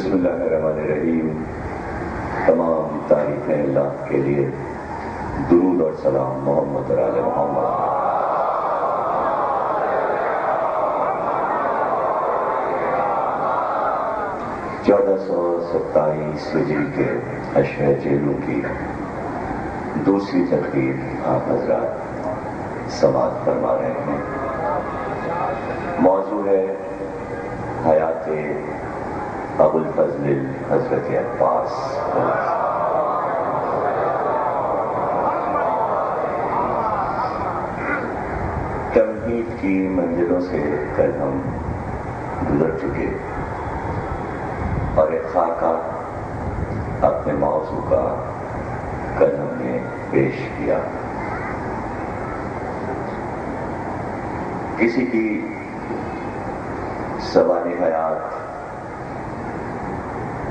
بسم اللہ الرحمن الرحیم. تمام تعریفیں اللہ کے لیے. درود اور سلام محمد اور آل محمد. 1427 ہجری کے اشرح جیلوں کی دوسری تقریر آپ حضرات سماعت فرما رہے ہیں. موضوع ہے حیات ابو الفضل حضرت عباس. تمہید کی منزلوں سے کل ہم گزر چکے اور ایک خاکہ اپنے موضوع کا کل ہم نے پیش کیا. کسی کی سوانح حیات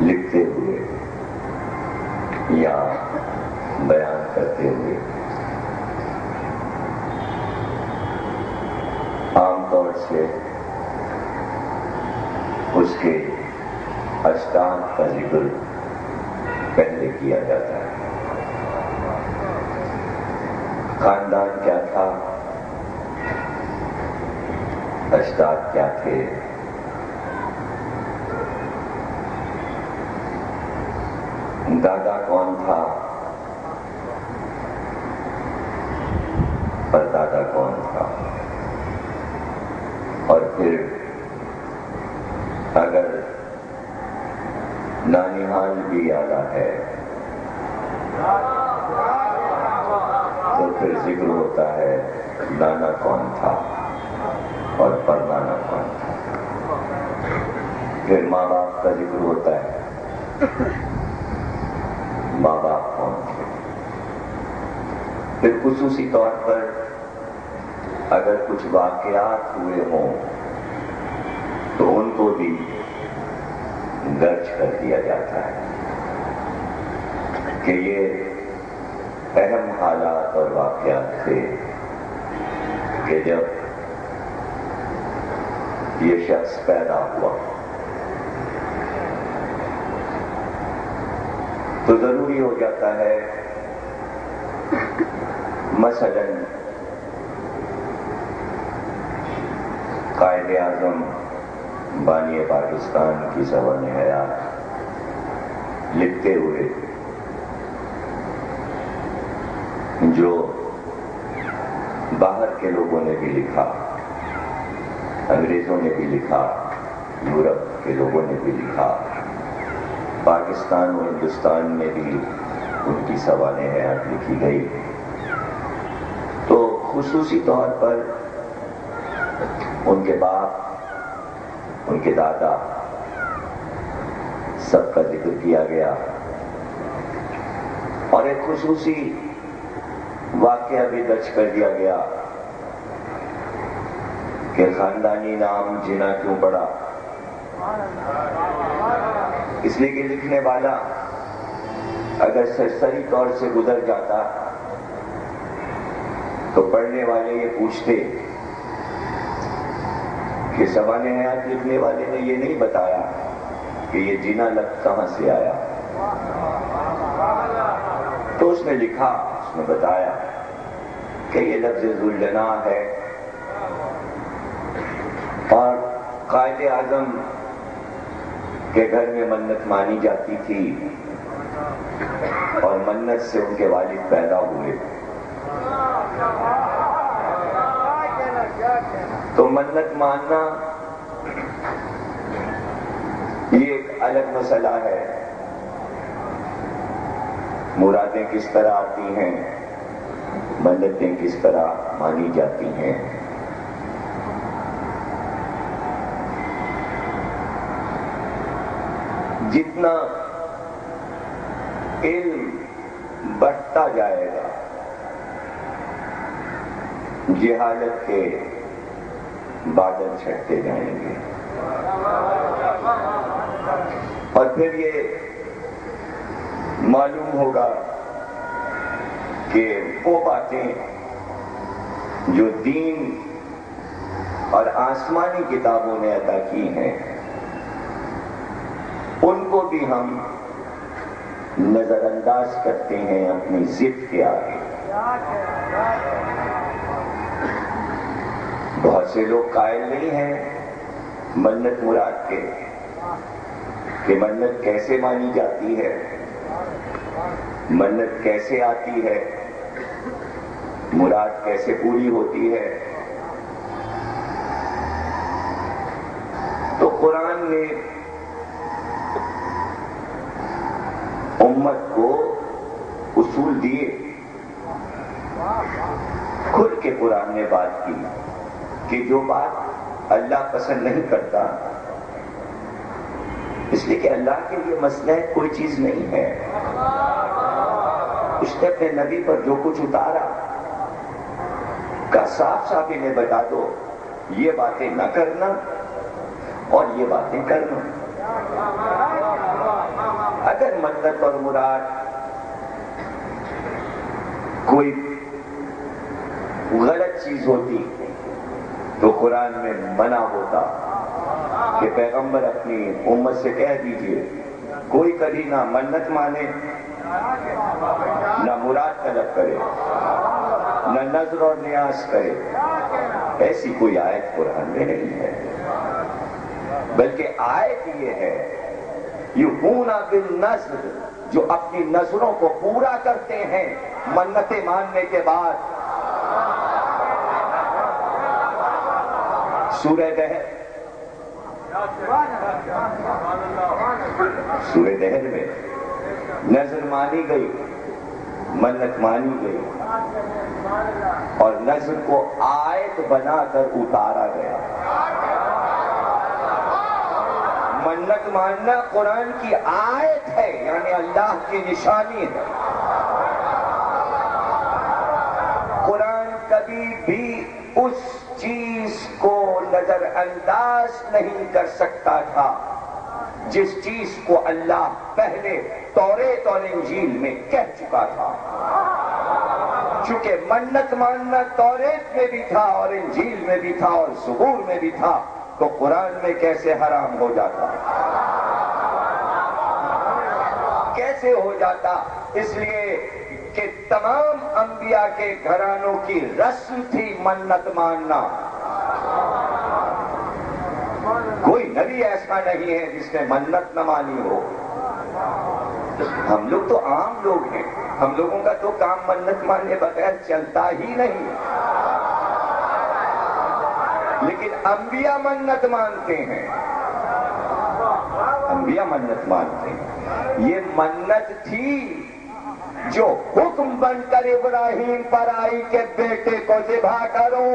لکھتے ہوئے یا بیان کرتے ہوئے عام طور سے اس کے اشتان کا ذکر پہلے کیا جاتا ہے. خاندان کیا تھا، اشتاد کیا تھے، دادا کون تھا، پردادا کون تھا، اور پھر اگر نانیحال بھی آلہ ہے تو پھر ذکر ہوتا ہے نانا کون تھا اور پردانا کون تھا. پھر ماں باپ کا ذکر ہوتا ہے، ماں باپ کون تھے. پھر خصوصی طور پر اگر کچھ واقعات ہوئے ہوں تو ان کو بھی درج کر دیا جاتا ہے کہ یہ اہم حالات اور واقعات تھے کہ جب یہ شخص پیدا ہوا. تو ضروری ہو جاتا ہے مثلاً قائد اعظم بانی پاکستان کی سوانح حیات لکھتے ہوئے جو باہر کے لوگوں نے بھی لکھا، انگریزوں نے بھی لکھا، یورپ کے لوگوں نے بھی لکھا، پاکستان و ہندوستان میں بھی ان کی سوانح حیات لکھی گئی. تو خصوصی طور پر ان کے باپ، ان کے دادا، سب کا ذکر کیا گیا. اور ایک خصوصی واقعہ بھی درج کر دیا گیا کہ خاندانی نام جنا کیوں پڑا. اس لیے کہ لکھنے والا اگر سرسری طور سے گزر جاتا تو پڑھنے والے یہ پوچھتے کہ سوانح حیات لکھنے والے نے یہ نہیں بتایا کہ یہ جنا لفظ کہاں سے آیا. تو اس نے لکھا، اس نے بتایا کہ یہ لفظ ذوالجناح ہے اور قائد اعظم کے گھر میں منت مانی جاتی تھی اور منت سے ان کے والد پیدا ہوئے. تو منت ماننا یہ ایک الگ مسئلہ ہے. مرادیں کس طرح آتی ہیں، منتیں کس طرح مانی جاتی ہیں. جتنا علم بڑھتا جائے گا جہالت کے بادل چھٹتے جائیں گے اور پھر یہ معلوم ہوگا کہ وہ باتیں جو دین اور آسمانی کتابوں نے عطا کی ہیں ان کو بھی ہم نظر انداز کرتے ہیں اپنی ضد کے آگے. بہت سے لوگ قائل نہیں ہیں منت مراد کے کہ منت کیسے مانی جاتی ہے، منت کیسے آتی ہے، مراد کیسے پوری ہوتی ہے. تو قرآن نے امت کو اصول دیے، کھل کے قرآن نے بات کی کہ جو بات اللہ پسند نہیں کرتا، اس لیے کہ اللہ کے لیے مصلحت کوئی چیز نہیں ہے. اس نے اپنے نبی پر جو کچھ اتارا کا صاف صاف انہیں بتا دو، یہ باتیں نہ کرنا اور یہ باتیں کرنا. اگر منت اور مراد کوئی غلط چیز ہوتی تو قرآن میں منع ہوتا کہ پیغمبر اپنی امت سے کہہ دیجئے کوئی کبھی نہ منت مانے، نہ مراد طلب کرے، نہ نذر اور نیاز کرے. ایسی کوئی آیت قرآن میں نہیں ہے، بلکہ آیت یہ ہے یوفون بالنذر، جو اپنی نذروں کو پورا کرتے ہیں منتیں ماننے کے بعد. سورہ دہر میں نذر مانی گئی، منت مانی گئی اور نذر کو آیت بنا کر اتارا گیا. منت ماننا قرآن کی آیت ہے، یعنی اللہ کی نشانی ہے. قرآن کبھی بھی اس چیز کو نظر انداز نہیں کر سکتا تھا جس چیز کو اللہ پہلے توریت اور انجیل میں کہہ چکا تھا. چونکہ منت ماننا توریت میں بھی تھا اور انجیل میں بھی تھا اور زبور میں بھی تھا، تو قرآن میں کیسے حرام ہو جاتا؟ کیسے ہو جاتا؟ اس لیے کہ تمام انبیاء کے گھرانوں کی رسم تھی منت ماننا. کوئی نبی ایسا نہیں ہے جس نے منت نہ مانی ہو. ہم لوگ تو عام لوگ ہیں، ہم لوگوں کا تو کام منت ماننے بغیر چلتا ہی نہیں. لیکن انبیاء منت مانتے ہیں، انبیاء منت مانتے ہیں. یہ منت تھی جو حکم بن کر ابراہیم پر آئی کہ بیٹے کو ذبح کرو.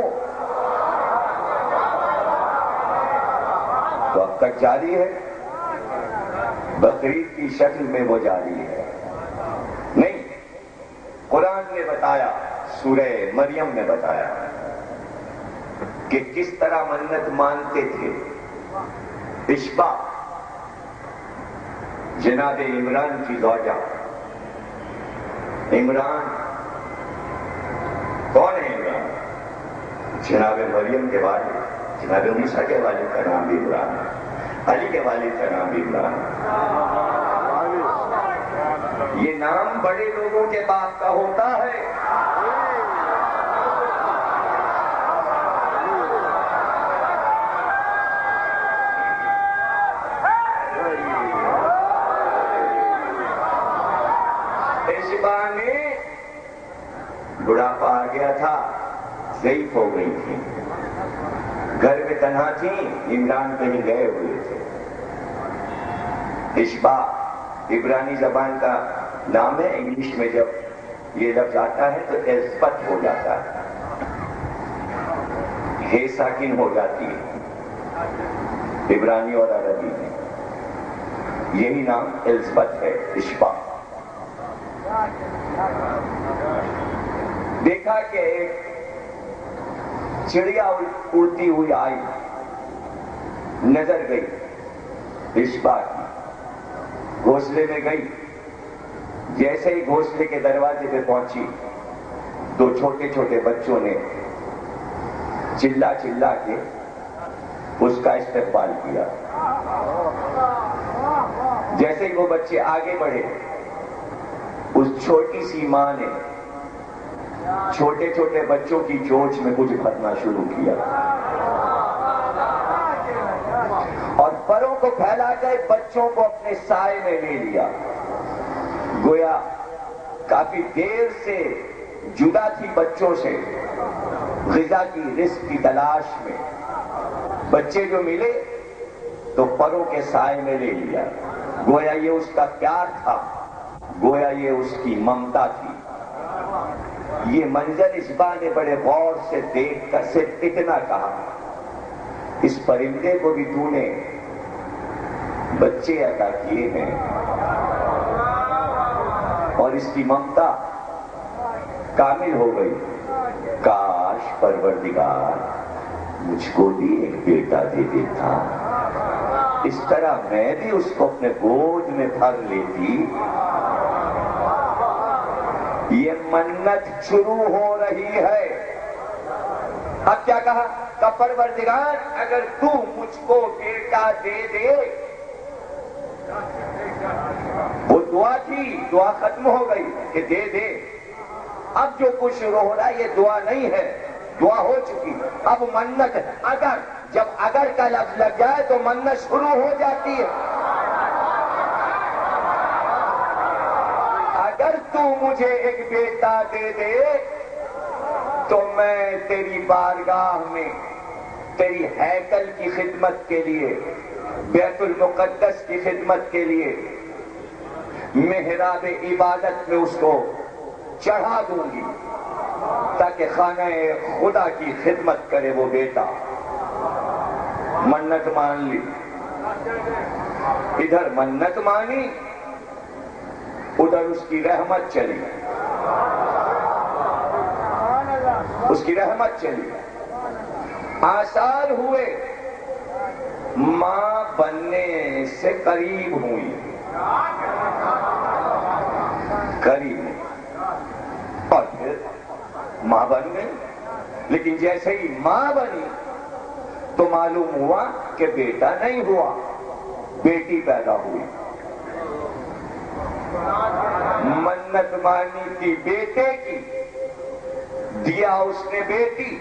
تو اب تک جاری ہے، بقرعید کی شکل میں وہ جاری ہے. نہیں، قرآن نے بتایا، سورہ مریم میں بتایا کہ کس طرح منت مانتے تھے. اشبا جناب عمران کی زوجہ، عمران کون ہے؟ عمران جناب مریم کے والد، جناب موسیٰ کے والد کا نام بھی عمران ہے، علی کے والد کا نام بھی عمران ہے. یہ نام بڑے لوگوں کے باپ کا ہوتا ہے. بڑھاپا آ گیا تھا، ضعیف ہو گئی تھی، گھر میں تنہا تھی، عمران کہیں گئے ہوئے تھے. اشبا عبرانی زبان کا نام ہے. انگلش میں جب یہ لفظ آتا ہے تو عزت ہو جاتا ہے، ہے ساکن ہو جاتی ہے عبرانی اور عربی میں. یہی نام الزبت ہے، اشبا. دیکھا کہ ایک چڑیا اڑتی ہوئی آئی، نظر گئی اشبا کی، گھونسلے میں گئی. جیسے ہی گھونسلے کے دروازے پہ پہنچی تو چھوٹے چھوٹے بچوں نے چلا چلا کے اس کا استقبال کیا. جیسے ہی وہ بچے آگے بڑھے، اس چھوٹی سی ماں نے چھوٹے چھوٹے بچوں کی چونچ میں کچھ بھرنا شروع کیا اور پروں کو پھیلا کر بچوں کو اپنے سائے میں لے لیا. گویا کافی دیر سے جدا تھی بچوں سے، غذا کی، رزق کی تلاش میں. بچے جو ملے تو پروں کے سائے میں لے لیا. گویا یہ اس کا پیار تھا، گویا یہ اس کی ممتا تھی. یہ منظر اس ماں نے بڑے غور سے دیکھ کر صرف اتنا کہا، اس پرندے کو بھی تو نے بچے عطا کیے ہیں اور اس کی ممتا کامل ہو گئی. کاش پروردگار مجھ کو بھی ایک بیٹا دے دیتا، اس طرح میں بھی اس کو اپنے گود میں بھر لیتی. یہ منت شروع ہو رہی ہے. اب کیا کہا کہ پروردگار اگر تو مجھ کو بیٹا دے دے. وہ دعا تھی، دعا ختم ہو گئی کہ دے دے. اب جو کچھ ہو رہا ہے یہ دعا نہیں ہے، دعا ہو چکی. اب منت، اگر، جب اگر کا لفظ لگ جائے تو منت شروع ہو جاتی ہے. اگر تو مجھے ایک بیٹا دے دے تو میں تیری بارگاہ میں تیری ہیکل کی خدمت کے لیے، بیت المقدس کی خدمت کے لیے، محراب عبادت میں اس کو چڑھا دوں گی تاکہ خانہ خدا کی خدمت کرے وہ بیٹا. منت مان لی، ادھر منت مانی، ادھر اس کی رحمت چلی، اس کی رحمت چلی. آثار ہوئے، ماں بننے سے قریب ہوئی، قریب ہوئی اور پھر ماں بن گئی. لیکن جیسے ہی ماں بنی تو معلوم ہوا کہ بیٹا نہیں ہوا، بیٹی پیدا ہوئی. منت مانی تھی بیٹے کی، دیا اس نے بیٹی.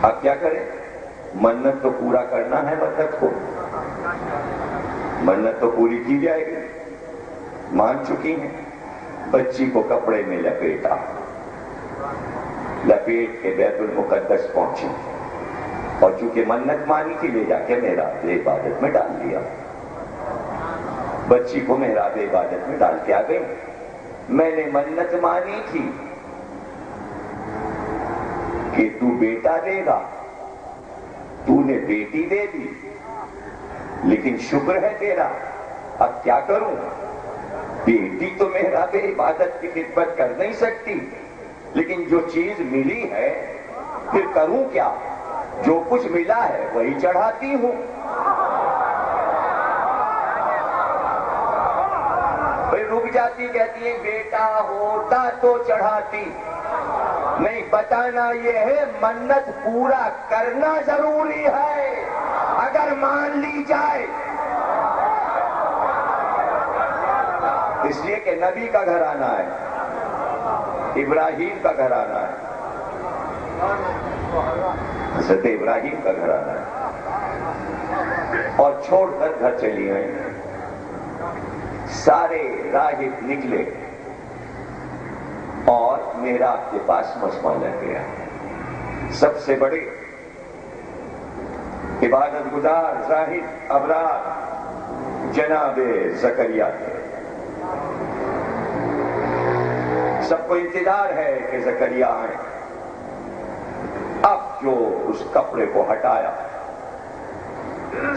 اب کیا کریں؟ منت تو پورا کرنا ہے منت کو، منت تو پوری کی جائے گی. مان چکی ہیں. بچی کو کپڑے میں لپیٹا، لپیٹ کے بیت المقدس پہنچی اور چونکہ منت مانی تھی لے جا کے محراب عبادت میں ڈال دیا. بچی کو محراب عبادت میں ڈال کے آ گئی. میں نے منت مانی تھی کہ تو بیٹا دے گا، تو نے بیٹی دے دی، لیکن شکر ہے تیرا. اب کیا کروں؟ بیٹی تو محراب عبادت کی خدمت کر نہیں سکتی، لیکن جو چیز ملی ہے پھر کروں کیا؟ جو کچھ ملا ہے وہی چڑھاتی ہوں. پھر رک جاتی، کہتی ہے بیٹا ہوتا تو چڑھاتی. نہیں، بتانا یہ ہے منت پورا کرنا ضروری ہے اگر مان لی جائے. اس لیے کہ نبی کا گھرانہ ہے، ابراہیم کا گھرانہ ہے، حضرت ابراہیم کا گھرانہ ہے. اور چھوڑ کر گھر چلی گئی. سارے راہب نکلے اور محراب کے پاس مجمع لگ گیا. سب سے بڑے عبادت گزار زاہد ابرار جناب زکریا تھے. سب کو انتظار ہے کہ زکریا آئیں. اب جو اس کپڑے کو ہٹایا،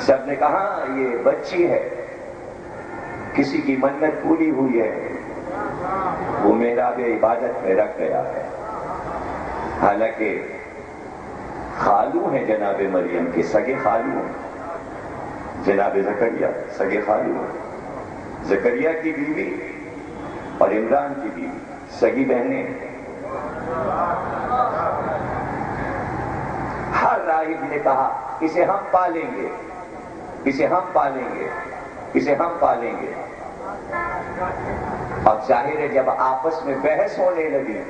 سب نے کہا یہ بچی ہے، کسی کی منت پوری ہوئی ہے، وہ محراب عبادت میں رکھ گیا ہے. حالانکہ خالو ہیں جناب مریم کے، سگے خالو ہیں جناب زکریا، سگے خالو ہیں. زکریا کی بیوی اور عمران کی بیوی سگی بہنیں. ہر راہب نے کہا اسے ہم پالیں گے، اسے ہم پالیں گے، اسے ہم پالیں گے۔ اب ظاہر ہے جب آپس میں بحث ہونے لگی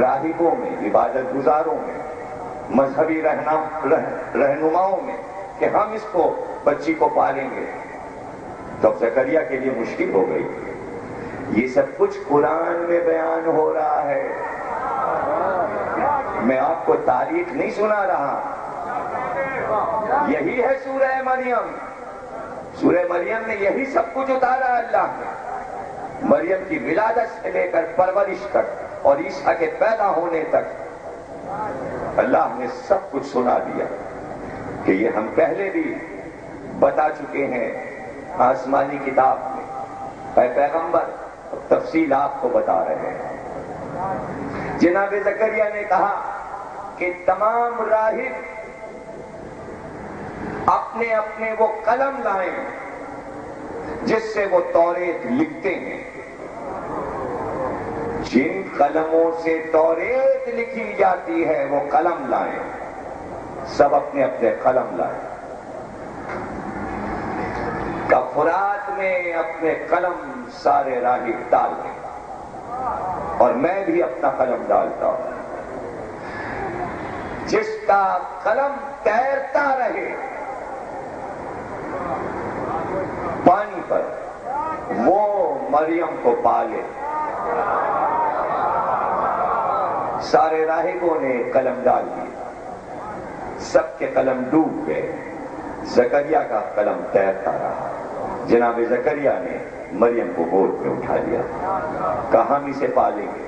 راہبوں میں، عبادت گزاروں میں، مذہبی رہنماؤں میں کہ ہم اس کو بچی کو پالیں گے، تب زکریا کے لیے مشکل ہو گئی۔ یہ سب کچھ قرآن میں بیان ہو رہا ہے، میں آپ کو تاریخ نہیں سنا رہا۔ یہی ہے سورہ مریم۔ سورہ مریم میں یہی سب کچھ اتارا اللہ نے، مریم کی ولادت سے لے کر پرورش تک اور عیسیٰ کے پیدا ہونے تک اللہ نے سب کچھ سنا دیا کہ یہ ہم پہلے بھی بتا چکے ہیں آسمانی کتاب میں۔ اے پیغمبر تفصیل آپ کو بتا رہے ہیں۔ جناب زکریا نے کہا کہ تمام راہب اپنے اپنے وہ قلم لائیں جس سے وہ توریت لکھتے ہیں۔ جن قلموں سے توریت لکھی جاتی ہے وہ قلم لائیں، سب اپنے اپنے قلم لائیں۔ کفرات میں اپنے قلم سارے راہب ڈال دیں اور میں بھی اپنا قلم ڈالتا ہوں۔ جس کا قلم تیرتا رہے پانی پر وہ مریم کو پالے۔ سارے راہبوں نے قلم ڈال دیا، سب کے قلم ڈوب گئے، زکریا کا قلم تیرتا رہا۔ جناب زکریا نے مریم کو گود میں اٹھا لیا، کہا ہم اسے پالیں گے۔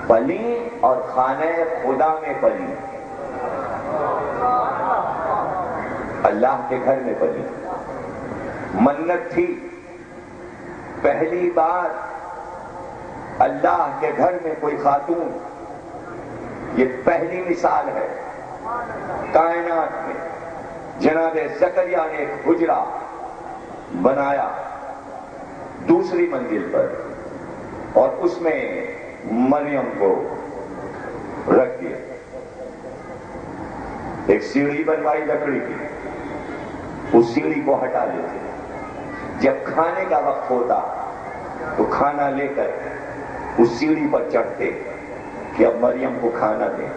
پلی اور خانہ خدا میں پلی، اللہ کے گھر میں پلی، منت تھی پہلی بار اللہ کے گھر میں کوئی خاتون، یہ پہلی مثال ہے کائنات میں۔ جناب زکریا نے ایک حجرہ بنایا دوسری منزل پر اور اس میں مریم کو رکھ دیا۔ ایک سیڑھی بنوائی لکڑی کی، اس سیڑھی کو ہٹا لیتے، جب کھانے کا وقت ہوتا تو کھانا لے کر اس سیڑھی پر چڑھتے کہ اب مریم کو کھانا دیں،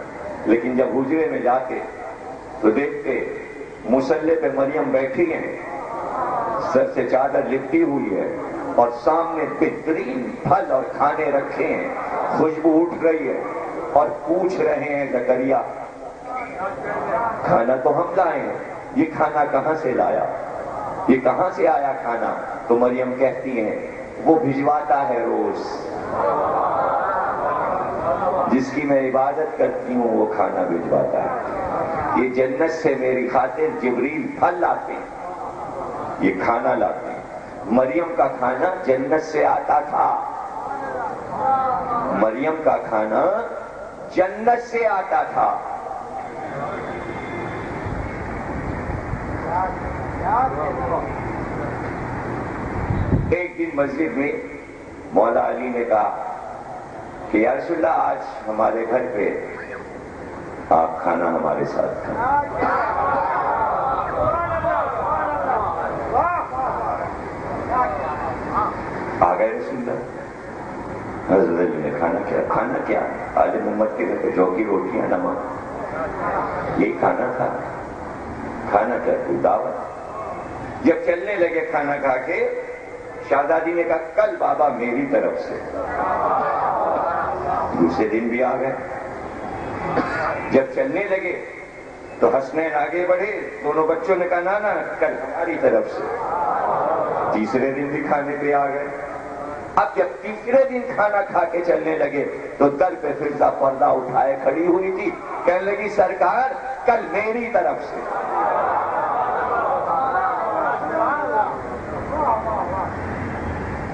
لیکن جب حجرے میں جاتے تو دیکھتے مصلے پہ مریم بیٹھی ہیں، سر سے چادر لپٹی ہوئی ہے اور سامنے بہترین پھل اور کھانے رکھے ہیں، خوشبو اٹھ رہی ہے اور پوچھ رہے ہیں زکریا کھانا تو ہم لائے ہیں، یہ کھانا کہاں سے لایا، یہ کہاں سے آیا کھانا؟ تو مریم کہتی ہیں وہ بھجواتا ہے روز، جس کی میں عبادت کرتی ہوں وہ کھانا بھجواتا ہے۔ یہ جنت سے میری خاطر جبریل پھل لاتے ہیں، یہ کھانا لاتے ہیں۔ مریم کا کھانا جنت سے آتا تھا، مریم کا کھانا جنت سے آتا تھا۔ ایک دن مسجد میں مولا علی نے کہا کہ یا رسول اللہ آج ہمارے گھر پہ آپ کھانا ہمارے ساتھ کھائیں۔ آ گئے رسول اللہ۔ حضرت علی نے کھانا کیا عالم امت کے گھر پہ جو کی روٹیاں نمک، یہی کھانا تھا؟ کھانا کیا کوئی دعوت؟ جب چلنے لگے کھانا کھا کے شہزادی نے کہا کل بابا میری طرف سے۔ دوسرے دن بھی آ گئے، جب چلنے لگے تو حسنین آگے بڑھے، دونوں بچوں نے کہا نانا کل ہماری طرف سے۔ تیسرے دن بھی کھانے پہ آ گئے۔ اب جب تیسرے دن کھانا کھا کے چلنے لگے تو در پہ فرزہ پردہ اٹھائے کھڑی ہوئی تھی، کہنے لگی سرکار کل میری طرف سے۔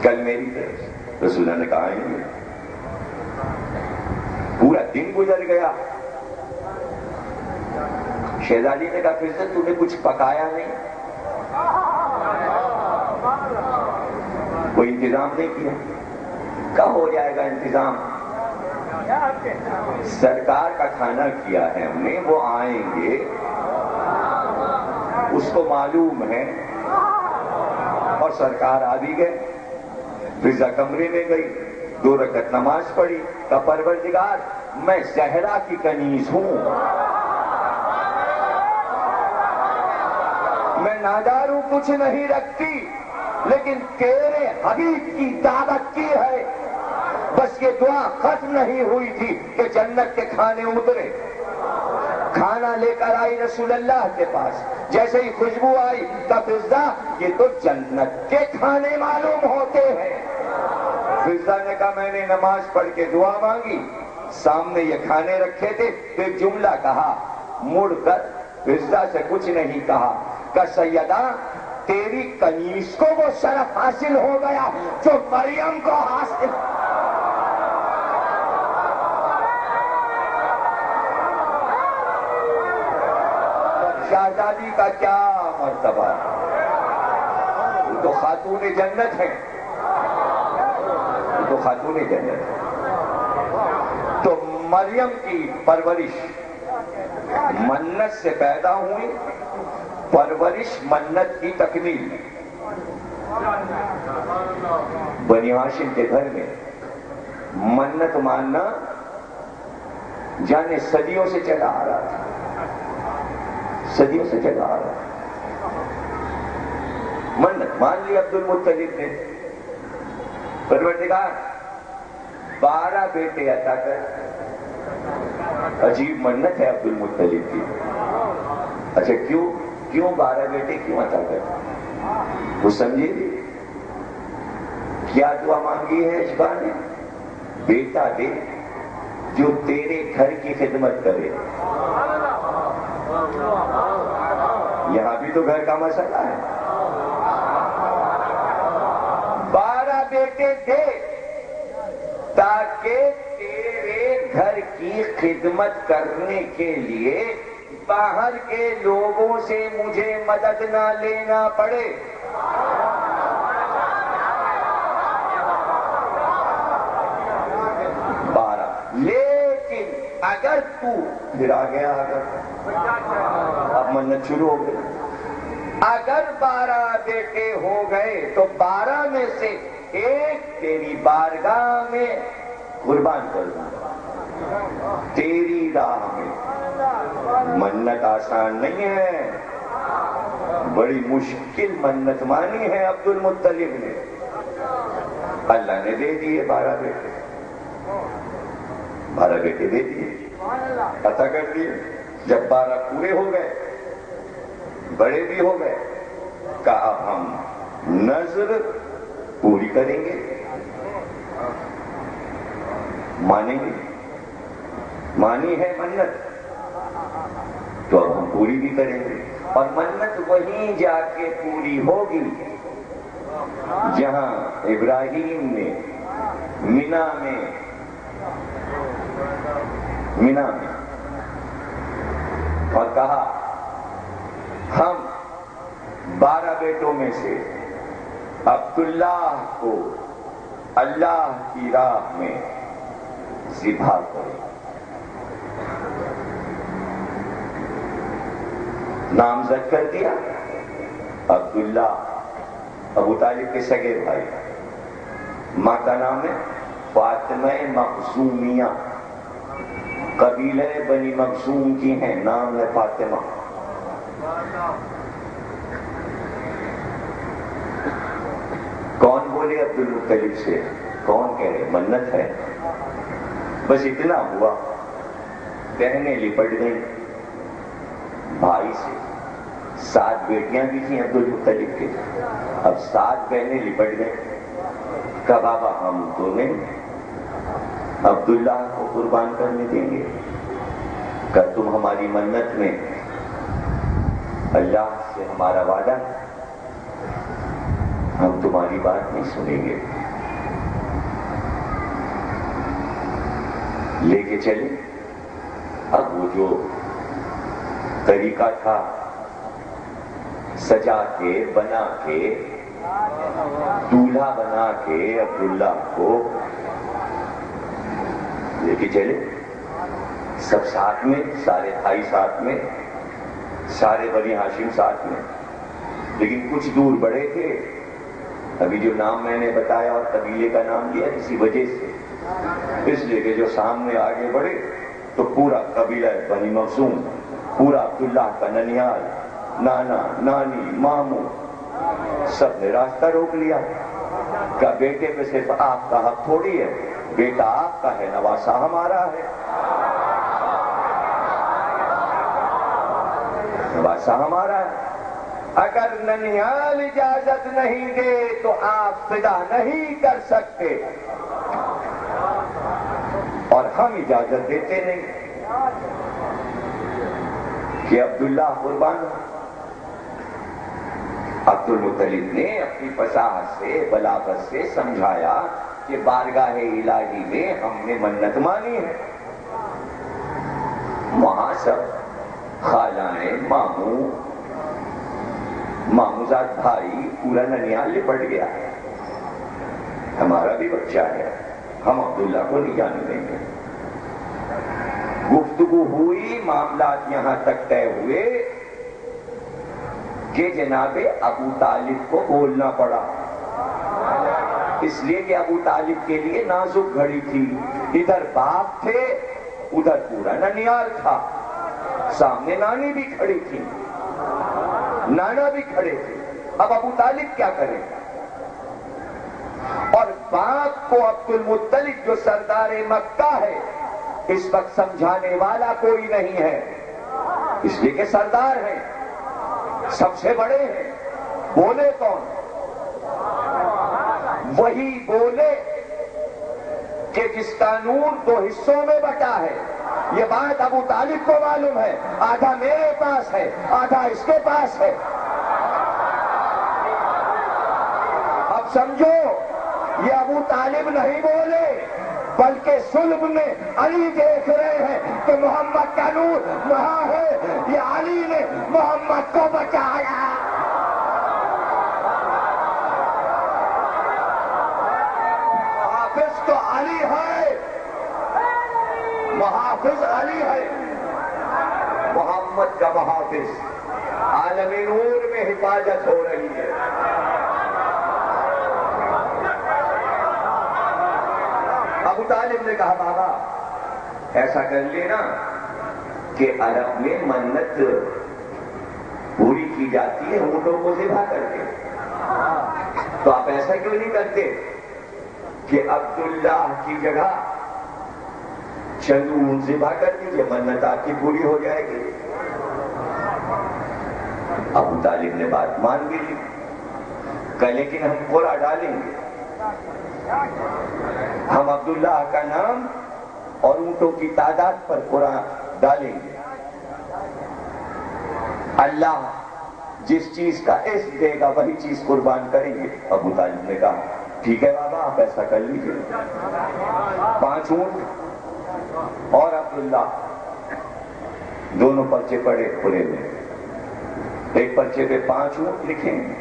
کل میری طرف سے۔ رسول اللہ نے کہا آئیں گے۔ پورا دن گزر گیا، شہزادی نے کہا پھر سے تم نے کچھ پکایا نہیں، کوئی انتظام نہیں کیا؟ کہا ہو جائے گا انتظام۔ سرکار کا کھانا کیا ہے ہم نے، وہ آئیں گے، اس کو معلوم ہے، اور سرکار آ بھی گئے۔ فضا کمرے میں گئی، 2 رکعت نماز پڑھی، کہ پروردگار میں زہرا کی کنیز ہوں، میں نادار ہوں، کچھ نہیں رکھتی، لیکن تیرے حبیب کی دعوت کی ہے۔ بس یہ دعا ختم نہیں ہوئی تھی کہ جنت کے کھانے اترے۔ کھانا لے کر آئی رسول اللہ کے پاس، جیسے ہی خوشبو آئی کہ فضا یہ تو جنت کے کھانے معلوم ہوتے ہیں۔ فضا نے کہا میں نے نماز پڑھ کے دعا مانگی، سامنے یہ کھانے رکھے تھے، تو ایک جملہ کہا، مڑ کر فضا سے کچھ نہیں کہا کہ سیدہ تیری کنیز کو وہ شرف حاصل ہو گیا جو مریم کو حاصل۔ شہزادی کا کیا مرتبہ ہے، وہ تو خاتون جنت ہے، وہ تو خاتون جنت ہے۔ تو مریم کی پرورش منت سے پیدا ہوئی، پرورش منت کی تکمیل۔ بنی ہاشم کے گھر میں منت ماننا جانے صدیوں سے چلا آ رہا تھا، صدیوں سے چلا آ رہا تھا۔ منت مان لی عبد المطلب نے، پروردگار 12 بیٹے عطا کر۔ عجیب منت ہے عبد المطلب کی۔ اچھا کیوں 12 بیٹے کیوں عطا کر؟ وہ سمجھے کیا دعا مانگی ہے اشبا نے؟ بیٹا دے جو تیرے گھر کی خدمت کرے۔ یہاں بھی تو گھر کا مسئلہ ہے۔ 12 بیٹے دے تاکہ تیرے گھر کی خدمت کرنے کے لیے باہر کے لوگوں سے مجھے مدد نہ لینا پڑے۔ لیکن اگر تو پھر آ گیا، اب منت شروع ہو گئی، اگر 12 بیٹے ہو گئے تو 12 میں سے ایک تیری بارگاہ میں قربان کر دوں، تیری راہ میں۔ منت آسان نہیں ہے، بڑی مشکل منت مانی ہے عبد المطلب نے۔ اللہ نے دے دیے 12 بیٹے، 12 بیٹے دے دیے، عطا کر دیے۔ جب 12 پورے ہو گئے، بڑے بھی ہو گئے، کہا اب ہم نذر پوری کریں گے، مانیں گے، مانی ہے منت تو اب ہم پوری بھی کریں گے۔ اور منت وہیں جا کے پوری ہوگی جہاں ابراہیم نے مینا میں اور کہا ہم 12 بیٹوں میں سے عبداللہ کو اللہ کی راہ میں ذبح کریں۔ نامزد کر دیا عبداللہ، ابو طالب کے سگے بھائی۔ ماں کا نام ہے فاطمہ مخزومیہ، قبیلہ بنی مخزوم کی ہیں، نام ہے فاطمہ۔ کون بولے عبد المطلب سے؟ کون کہہ رہے منت ہے؟ بس اتنا ہوا، بہنیں لپٹ گئیں بھائی سے۔ 7 بیٹیاں بھی تھیں عبد المطلب کے، اب 7 بہنیں لپٹ گئیں۔ کہا بابا ہم تو نہیں عبداللہ کو قربان کرنے دیں گے، کہ تم ہماری منت میں، اللہ سے ہمارا وعدہ ہے، ہم تمہاری بات نہیں سنیں گے۔ لے کے چلے۔ اب وہ جو طریقہ تھا سجا کے، بنا کے، دولہا بنا کے عبداللہ کو لے کے چلے سب ساتھ میں، سارے بھائی ساتھ میں، سارے بنی ہاشم ساتھ میں، لیکن کچھ دور بڑے تھے. ابھی جو نام میں نے بتایا اور قبیلے کا نام لیا کسی وجہ سے، اس لیے کہ جو سامنے آگے بڑھے تو پورا قبیلہ بنی مخزوم، پورا عبداللہ کا ننیال، نانا نانی ماموں سب نے راستہ روک لیا. کہ بیٹے پہ صرف آپ کا حق تھوڑی ہے، بیٹا آپ کا ہے، نواسا ہمارا ہے، نواسا ہمارا ہے. اگر ننیال اجازت نہیں دے تو آپ فدا نہیں کر سکتے، اور ہم اجازت دیتے نہیں کہ عبداللہ قربان. عبد المطلب نے اپنی فصاحت سے بلاغت سے سمجھایا کہ بارگاہ الہی میں ہم نے منت مانی ہے. وہاں سب خالائیں، ماموں، ماموزاد بھائی، پورا ننیال لپٹ گیا. ہمارا بھی بچہ ہے، ہم عبداللہ کو نہیں جانے دیں گے. گفتگو ہوئی، معاملات یہاں تک طے ہوئے کہ جناب ابو طالب کو بولنا پڑا، اس لیے کہ ابو طالب کے لیے نازک گھڑی تھی. ادھر باپ تھے، ادھر پورا ننیال تھا، سامنے نانی بھی کھڑی تھی، نانا بھی کھڑے تھے. اب ابو طالب کیا کرے؟ اور باپ کو عبد المطلب جو سردار مکہ ہے اس وقت سمجھانے والا کوئی نہیں ہے، اس لیے کہ سردار ہیں، سب سے بڑے ہیں. بولے کون؟ وہی بولے کہ جس کا نور دو حصوں میں بٹا ہے. یہ بات ابو طالب کو معلوم ہے، آدھا میرے پاس ہے، آدھا اس کے پاس ہے. اب سمجھو، یہ ابو طالب نہیں بولے بلکہ صلب میں علی دیکھ رہے ہیں کہ محمد کا نور وہاں ہے، یہ علی نے محمد کو بچایا. محافظ تو علی ہے، محافظ علی ہے، محمد کا محافظ. عالم نور میں حفاظت ہو رہی ہے. ابو طالب نے کہا بابا ایسا کر لینا کہ عرب میں منت پوری کی جاتی ہے اونٹوں کو ذبح کر کے، تو آپ ایسا کیوں نہیں کرتے کہ عبداللہ کی جگہ چند اونٹ ذبح کر دیجیے، منت آپ کی پوری ہو جائے گی. ابو طالب نے بات مان بھی لی. کہ لیکن ہم قرعہ ڈالیں گے، ہم عبداللہ کا نام اور اونٹوں کی تعداد پر قرعہ ڈالیں گے. اللہ جس چیز کا عزم دے گا وہی چیز قربان کریں گے. ابو طالب نے کہا ٹھیک ہے بابا آپ ایسا کر لیجیے. 5 اونٹ اور عبداللہ، دونوں پرچے پڑے کھلے میں. ایک پرچے پہ 5 اونٹ لکھیں،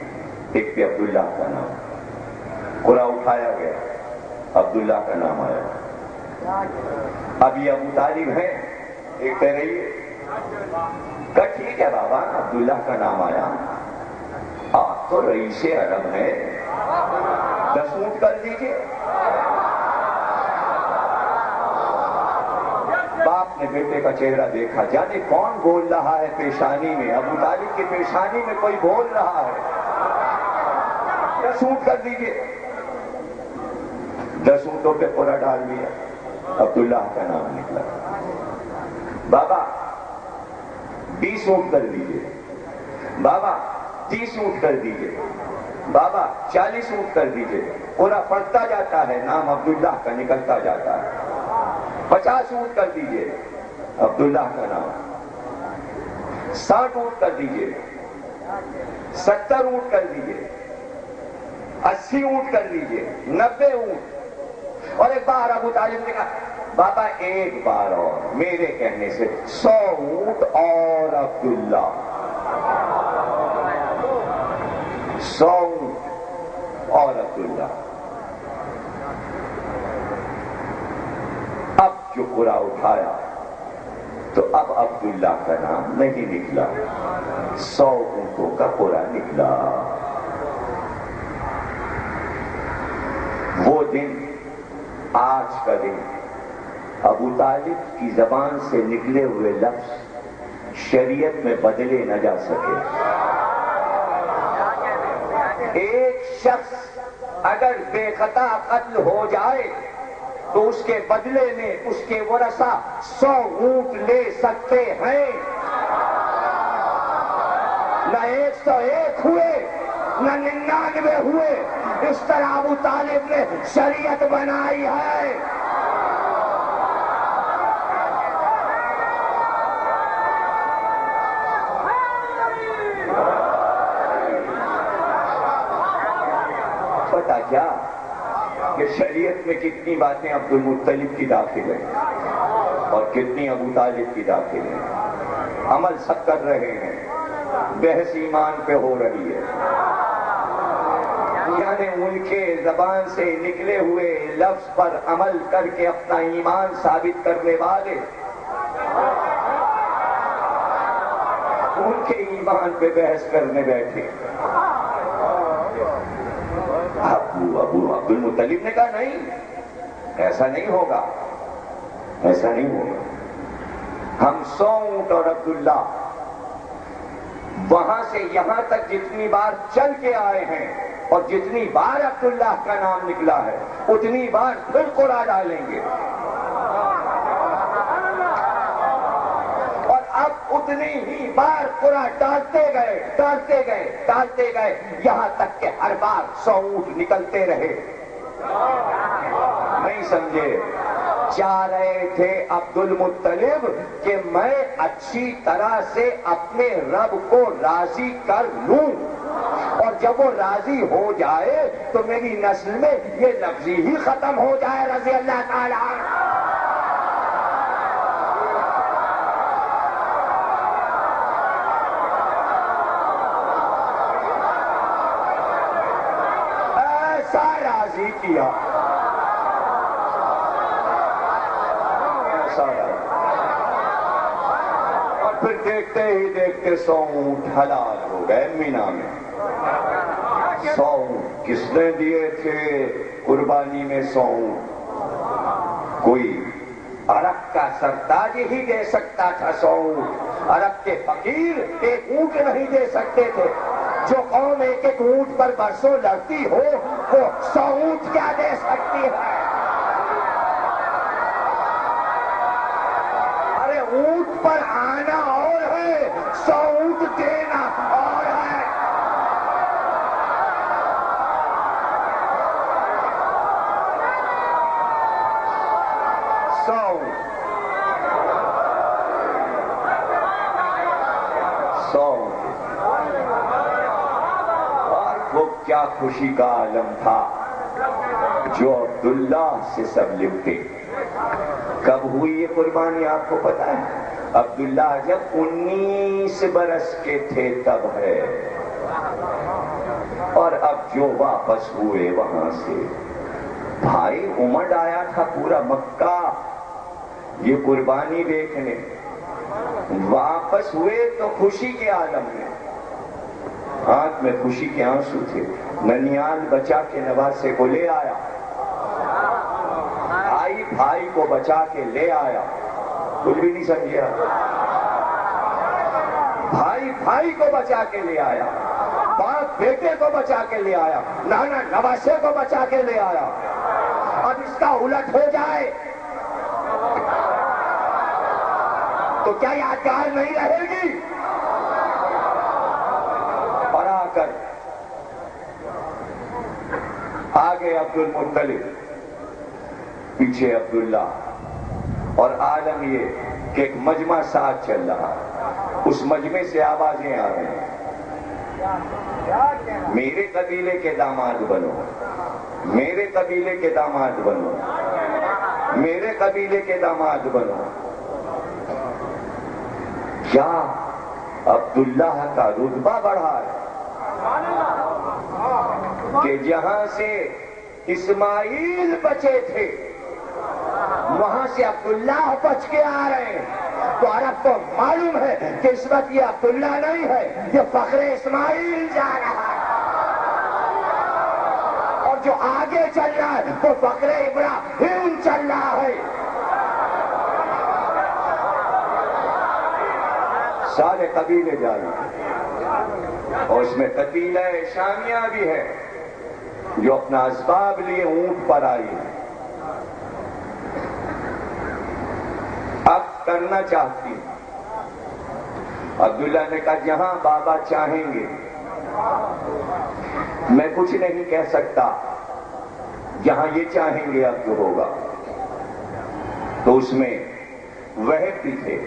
ایک پہ عبداللہ کا نام. قرعہ اٹھایا گیا، عبداللہ کا نام آیا. اب یہ ابو طالب ہیں، ایک کہہ رہی ہے کہ ٹھیک ہے بابا عبداللہ کا نام آیا، آپ تو رئیس عرب ہیں، 10 اونٹ کر دیجیے. باپ نے بیٹے کا چہرہ دیکھا، جانے کون بول رہا ہے پیشانی میں. ابو طالب کی پیشانی میں کوئی بول رہا ہے. 10 اونٹ کر دیجیے. 10 اونٹوں پہ قرعہ ڈال دیا، عبداللہ کا نام نکلا. بابا 20 اونٹ کر دیجیے، بابا 30 اونٹ کر دیجیے، بابا 40 اونٹ کر دیجیے. قرعہ پڑتا جاتا ہے، نام عبداللہ کا نکلتا جاتا ہے. 50 اونٹ کر دیجیے، عبداللہ کا نام. 60 اونٹ کر دیجیے، 70 اونٹ کر دیجیے، 80 اونٹ کر دیجیے، 90 اونٹ. اور ایک بار ابو طالب نے کہا بابا ایک بار اور، میرے کہنے سے 100 اونٹ اور عبداللہ. 100 اونٹ اور عبداللہ. اب جو قرا اٹھایا تو اب عبداللہ کا نام نہیں نکلا، 100 اونٹوں کا قرا نکلا۔ وہ دن، آج کا دن، ابو طالب کی زبان سے نکلے ہوئے لفظ شریعت میں بدلے نہ جا سکے۔ ایک شخص اگر بے خطا قتل ہو جائے تو اس کے بدلے میں اس کے ورثہ 100 اونٹ لے سکتے ہیں، نہ 101 ہوئے نہ 99 ہوئے۔ اس طرح ابو طالب نے شریعت بنائی ہے۔ پتا کیا کہ شریعت میں کتنی باتیں عبد المطلب کی داخل ہیں اور کتنی ابو طالب کی داخل ہیں۔ عمل سب کر رہے ہیں، بحث ایمان پہ ہو رہی ہے، یعنی ان کے زبان سے نکلے ہوئے لفظ پر عمل کر کے اپنا ایمان ثابت کرنے والے ان کے ایمان پہ بحث کرنے بیٹھے۔ ابو عبد المطلب نے کہا نہیں، ایسا نہیں ہوگا، ایسا نہیں ہوگا۔ ہم 100 اونٹ اور عبداللہ وہاں سے یہاں تک جتنی بار چل کے آئے ہیں اور جتنی بار عبداللہ کا نام نکلا ہے اتنی بار پھر قرا ڈالیں گے، اور اب اتنی ہی بار قرا ڈالتے گئے یہاں تک کہ ہر بار 100 اونٹ نکلتے رہے۔ نہیں سمجھے؟ چاہ رہے تھے عبد المطلب کہ میں اچھی طرح سے اپنے رب کو راضی کر لوں، اور جب وہ راضی ہو جائے تو میری نسل میں یہ لفظی ہی ختم ہو جائے، رضی اللہ تعالی عنہ۔ ایسا راضی کیا، اور پھر دیکھتے ہی دیکھتے 100 اونٹ حلال ہو گئے مینا میں۔ 100 اونٹ کس نے دیے تھے قربانی میں؟ 100 اونٹ کوئی عرب کا سرتاج ہی دے سکتا تھا۔ 100 اونٹ عرب کے فقیر 1 اونٹ نہیں دے سکتے تھے۔ جو قوم 1 اونٹ پر برسوں لڑتی ہو وہ 100 اونٹ کیا دے سکتی ہے؟ ارے اونٹ پر آنا اور ہے، 100 اونٹ دینا اور ہے۔ اور وہ کیا خوشی کا عالم تھا جو عبداللہ سے سب لپٹے۔ کب ہوئی یہ قربانی آپ کو پتا ہے؟ عبداللہ جب 19 برس کے تھے تب ہے، اور اب جو واپس ہوئے وہاں سے، بھائی امڈ آیا تھا پورا مکہ یہ قربانی دیکھنے، واپس ہوئے تو خوشی کے عالم میں، آنکھ میں خوشی کے آنسو تھے۔ ننیال بچا کے نواسے کو لے آیا، بھائی کو بچا کے لے آیا، کچھ بھی نہیں سمجھا۔ بھائی کو بچا کے لے آیا، باپ بیٹے کو بچا کے لے آیا، نانا نواسے کو بچا کے لے آیا۔ اب اس کا الٹ ہو جائے تو کیا یادگار نہیں رہے گی؟ اور آ کر آگے عبد المطلب، پیچھے عبداللہ، اور عالم یہ کہ ایک مجمع ساتھ چل رہا، اس مجمع سے آوازیں آ رہی ہیں، میرے قبیلے کے داماد بنو، میرے قبیلے کے داماد بنو، میرے قبیلے کے داماد بنو۔ کیا عبداللہ کا رتبہ بڑھا ہے کہ جہاں سے اسماعیل بچے تھے وہاں سے عبداللہ بچ کے آ رہے ہیں، تو عرب کو معلوم ہے کہ اس وقت یہ عبداللہ نہیں ہے، یہ فخر اسماعیل جا رہا ہے، اور جو آگے چل رہا ہے وہ فخر ابراہیم چل رہا ہے۔ سارے قبیلے جا رہے ہیں، اور اس میں قبیلہ شامیہ بھی ہے جو اپنا اسباب لیے اونٹ پر آئی ہے، اب کرنا چاہتی ہیں۔ عبداللہ نے کہا جہاں بابا چاہیں گے، میں کچھ نہیں کہہ سکتا، جہاں یہ چاہیں گے اب جو ہوگا۔ تو اس میں وہب بھی تھے،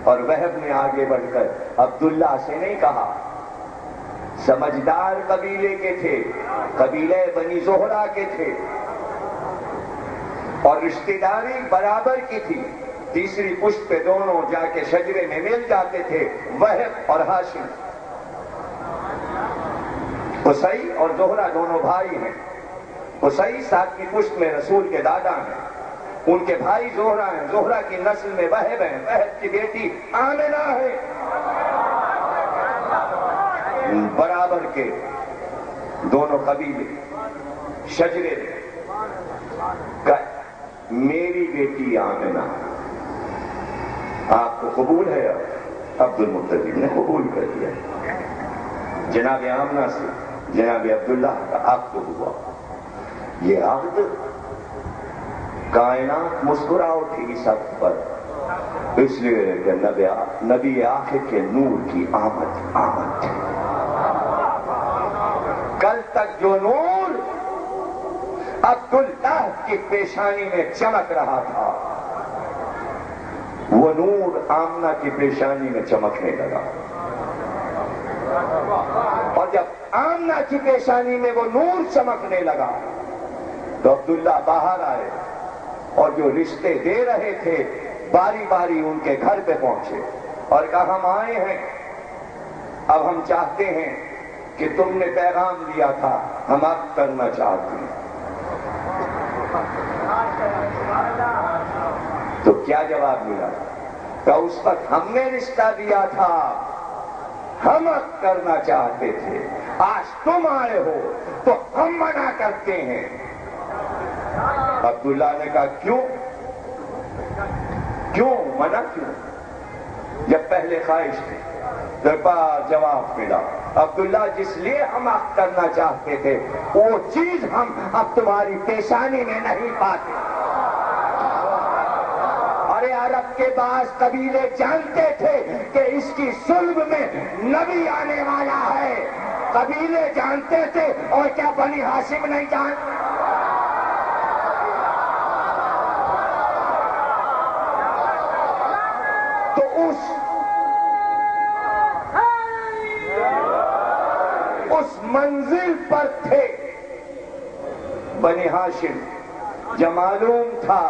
اور وہب نے آگے بڑھ کر عبداللہ سے نہیں کہا، سمجھدار قبیلے کے تھے، قبیلہ بنی زہرہ کے تھے، اور رشتہ داری برابر کی تھی، تیسری پشت پہ دونوں جا کے شجرے میں مل جاتے تھے، وہب اور ہاشم۔ قصی اور زہرہ دونوں بھائی ہیں، قصی ساتویں پشت میں رسول کے دادا ہیں، ان کے بھائی زہرہ ہیں، زہرہ کی نسل میں وہب ہیں، وہب کی بیٹی آمنہ ہے، برابر کے دونوں قبیلے شجرے کا۔ میری بیٹی آمنہ آپ کو قبول ہے؟ عبد المطلب نے قبول کر دیا، جناب آمنہ سے جناب عبداللہ کا عقد ہوا۔ یہ عقد کائنات مسکرا اٹھی اس عقد پر، اس لیے کہ نبی آخر کے نور کی آمد تھی۔ کل تک جو نور عبداللہ کی پیشانی میں چمک رہا تھا، وہ نور آمنہ کی پیشانی میں چمکنے لگا، اور جب آمنہ کی پیشانی میں وہ نور چمکنے لگا تو عبداللہ باہر آئے، اور جو رشتے دے رہے تھے باری باری ان کے گھر پہ پہنچے اور کہا ہم آئے ہیں، اب ہم چاہتے ہیں کہ تم نے پیغام دیا تھا، ہم اب کرنا چاہتے ہیں۔ تو کیا جواب ملا؟ کہ اس وقت ہم نے رشتہ دیا تھا، ہم اب کرنا چاہتے تھے، آج تم آئے ہو تو ہم منع کرتے ہیں۔ عبداللہ نے کہا کیوں منع کیوں؟ جب پہلے خواہش تھی، دربار جواب ملا، عبداللہ جس لیے ہم عقد کرنا چاہتے تھے وہ چیز ہم اب تمہاری پیشانی میں نہیں پاتے۔ ارے عرب کے بعض قبیلے جانتے تھے کہ اس کی صلب میں نبی آنے والا ہے، قبیلے جانتے تھے، اور کیا بنی ہاشم نہیں جانتے؟ تو اس منزل پر تھے بنی ہاشم، جب معلوم تھا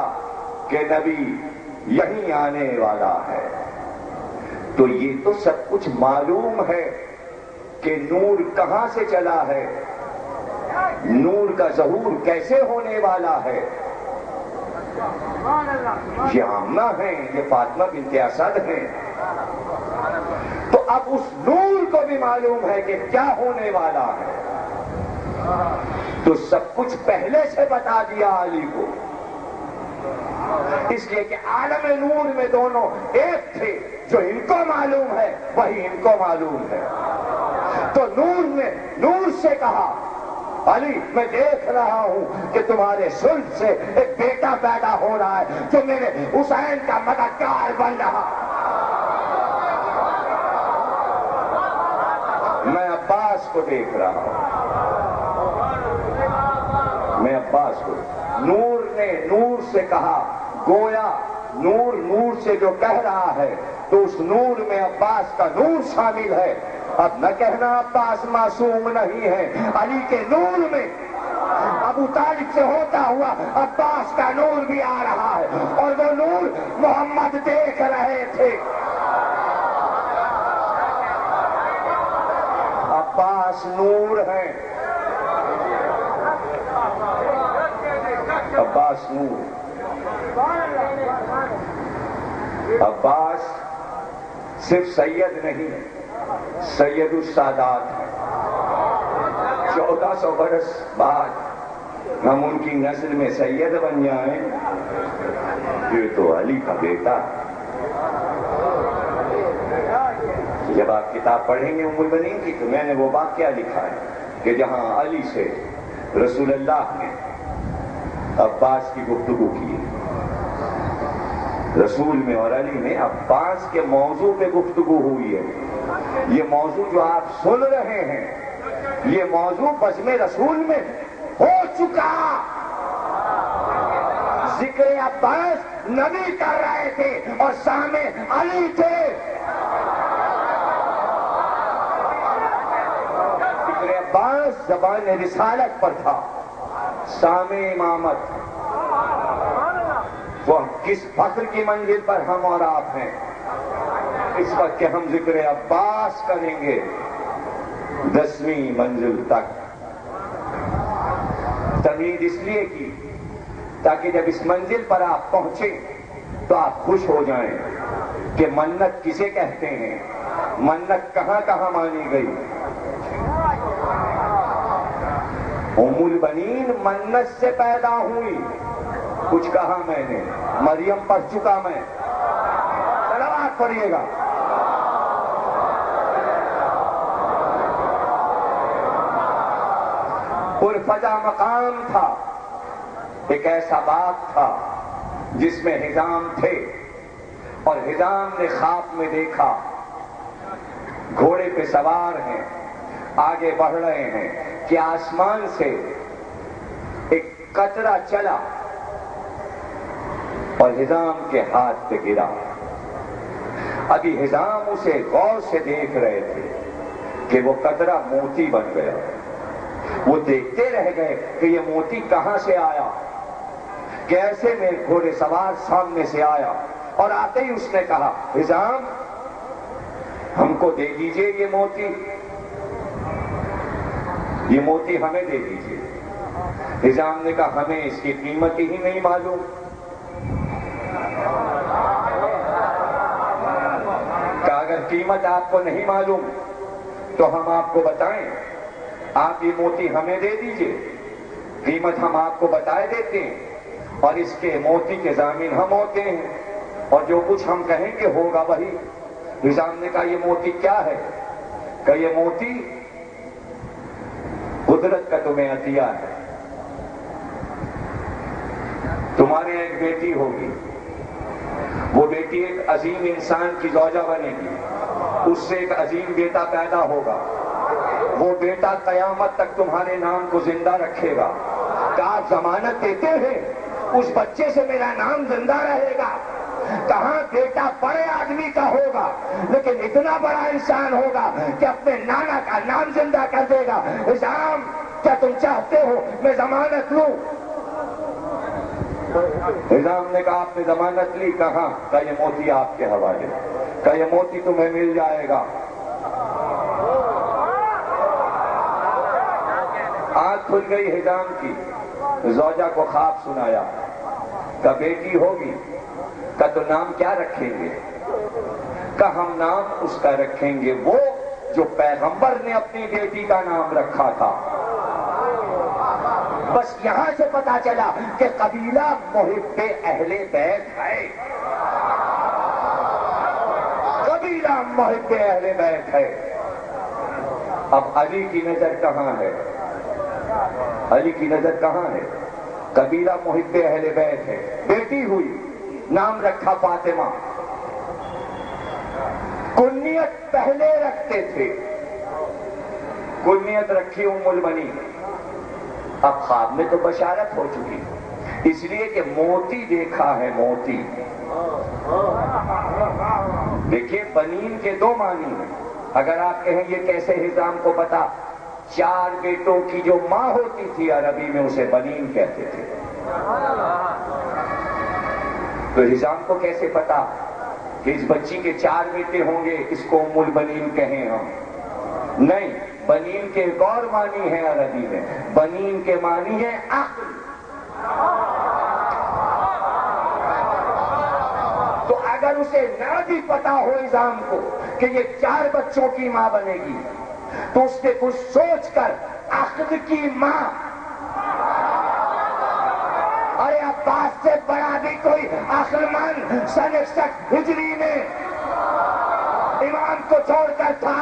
کہ نبی یہیں آنے والا ہے، تو یہ تو سب کچھ معلوم ہے کہ نور کہاں سے چلا ہے، نور کا ظہور کیسے ہونے والا ہے۔ یہ آمنہ ہیں، یہ فاطمہ بنت اسد ہیں، تو اب اس نور کو بھی معلوم ہے کہ کیا ہونے والا ہے، تو سب کچھ پہلے سے بتا دیا علی کو، اس لیے کہ عالم نور میں دونوں ایک تھے، جو ان کو معلوم ہے وہی ان کو معلوم ہے۔ تو نور نے نور سے کہا علی میں دیکھ رہا ہوں کہ تمہارے سلب سے ایک بیٹا پیدا ہو رہا ہے جو میرے حسین کا مددگار بن رہا۔ میں عباس کو دیکھ رہا ہوں، میں عباس کو، نور نے نور سے کہا، گویا نور سے جو کہہ رہا ہے تو اس نور میں عباس کا نور شامل ہے۔ اب نہ کہنا عباس معصوم نہیں ہے، علی کے نور میں ابو طالب سے ہوتا ہوا عباس کا نور بھی آ رہا ہے، اور وہ نور محمد دیکھ رہے تھے۔ عباس نور ہیں، عباس نور، عباس صرف سید نہیں، سید السادات ہے۔ 1400 برس بعد ہم ان کی نسل میں سید بن جائیں، یہ تو علی کا بیٹا ہے۔ جب آپ کتاب پڑھیں گے ام المؤمنین کی تو میں نے وہ واقعہ لکھا ہے کہ جہاں علی سے رسول اللہ نے عباس کی گفتگو کی، رسول میں اور علی میں عباس کے موضوع پہ گفتگو ہوئی ہے۔ یہ موضوع جو آپ سن رہے ہیں یہ موضوع بزم رسول میں ہو چکا۔ ذکر عباس نبی کر رہے تھے اور سامع علی تھے۔ ذکر عباس زبان رسالت پر تھا، سامع امامت۔ وہ کس فخر کی منزل پر ہم اور آپ ہیں اس وقت کہ ہم ذکر عباس کریں گے 10ویں منزل تک۔ تمہید اس لیے کی تاکہ جب اس منزل پر آپ پہنچیں تو آپ خوش ہو جائیں کہ منت کسے کہتے ہیں، منت کہاں کہاں مانی گئی۔ ام البنین منت سے پیدا ہوئی، کچھ کہا میں نے، مریم پڑھ چکا میں، صلوات پڑھیے گا۔ پرفضا مقام تھا، ایک ایسا باغ تھا جس میں حزام تھے، اور حزام نے خواب میں دیکھا گھوڑے پہ سوار ہیں، آگے بڑھ رہے ہیں کہ آسمان سے ایک قطرہ چلا اور حزام کے ہاتھ پہ گرا۔ ابھی حزام اسے غور سے دیکھ رہے تھے کہ وہ قطرہ موتی بن گیا۔ وہ دیکھتے رہ گئے کہ یہ موتی کہاں سے آیا، کیسے میں گھوڑے سوار سامنے سے آیا، اور آتے ہی اس نے کہا حزام ہم کو دے دیجئے یہ موتی ہمیں دے دیجئے۔ حزام نے کہا ہمیں اس کی قیمت ہی نہیں معلوم۔ کہ اگر قیمت آپ کو نہیں معلوم تو ہم آپ کو بتائیں، آپ یہ موتی ہمیں دے دیجئے، قیمت ہم آپ کو بتائے دیتے ہیں، اور اس کے موتی کے ضامن ہم ہوتے ہیں، اور جو کچھ ہم کہیں گے ہوگا وہی۔ حزام نے کہا یہ موتی کیا ہے؟ کہ یہ موتی قدرت کا تمہیں عطیہ ہے۔ تمہارے ایک بیٹی ہوگی، وہ بیٹی ایک عظیم انسان کی زوجہ بنے گی، اس سے ایک عظیم بیٹا پیدا ہوگا، وہ بیٹا قیامت تک تمہارے نام کو زندہ رکھے گا۔ کہ آپ ضمانت دیتے ہیں اس بچے سے میرا نام زندہ رہے گا؟ کہاں بیٹا بڑے آدمی کا ہوگا لیکن اتنا بڑا انسان ہوگا کہ اپنے نانا کا نام زندہ کر دے گا۔ حزام کیا تم چاہتے ہو میں ضمانت لوں؟ حزام نے کہا آپ نے ضمانت لی؟ کہاں؟ کہ یہ موتی آپ کے حوالے، کہ یہ موتی تمہیں مل جائے گا۔ آنکھ کھل گئی حزام کی، زوجہ کو خواب سنایا کہ بیٹی ہوگی، کہ تو نام کیا رکھیں گے؟ کہ ہم نام اس کا رکھیں گے وہ جو پیغمبر نے اپنی بیٹی کا نام رکھا تھا۔ بس یہاں سے پتا چلا کہ قبیلہ محب اہل بیت ہے، قبیلہ محب اہل بیت ہے۔ اب علی کی نظر کہاں ہے؟ علی کی نظر کہاں ہے؟ قبیلہ محب اہل بیت ہے، بیٹی ہوئی، نام رکھا فاطمہ۔ کنیت پہلے رکھتے تھے، کنیت رکھی ام المؤمنین۔ اب خواب میں تو بشارت ہو چکی، اس لیے کہ موتی دیکھا ہے، موتی۔ دیکھیے بنین کے دو معنی ہیں۔ اگر آپ کہیں یہ کیسے حزام کو پتا؟ 4 بیٹوں کی جو ماں ہوتی تھی عربی میں اسے بنین کہتے تھے، تو حزام کو کیسے پتا کہ اس بچی کے 4 بیٹے ہوں گے، اس کو ام البنین کہیں ہم؟ نہیں، بنین کے ایک اور معنی ہے عربی میں، بنین کے معنی ہے عقل۔ تو اگر اسے نہ بھی پتا ہو نظام کو کہ یہ 4 بچوں کی ماں بنے گی تو اس نے کچھ سوچ کر عقد کی ماں، ارے عباس سے بڑا بھی کوئی عقل مند سن 61 ہجری میں امام کو چھوڑ کر تھا.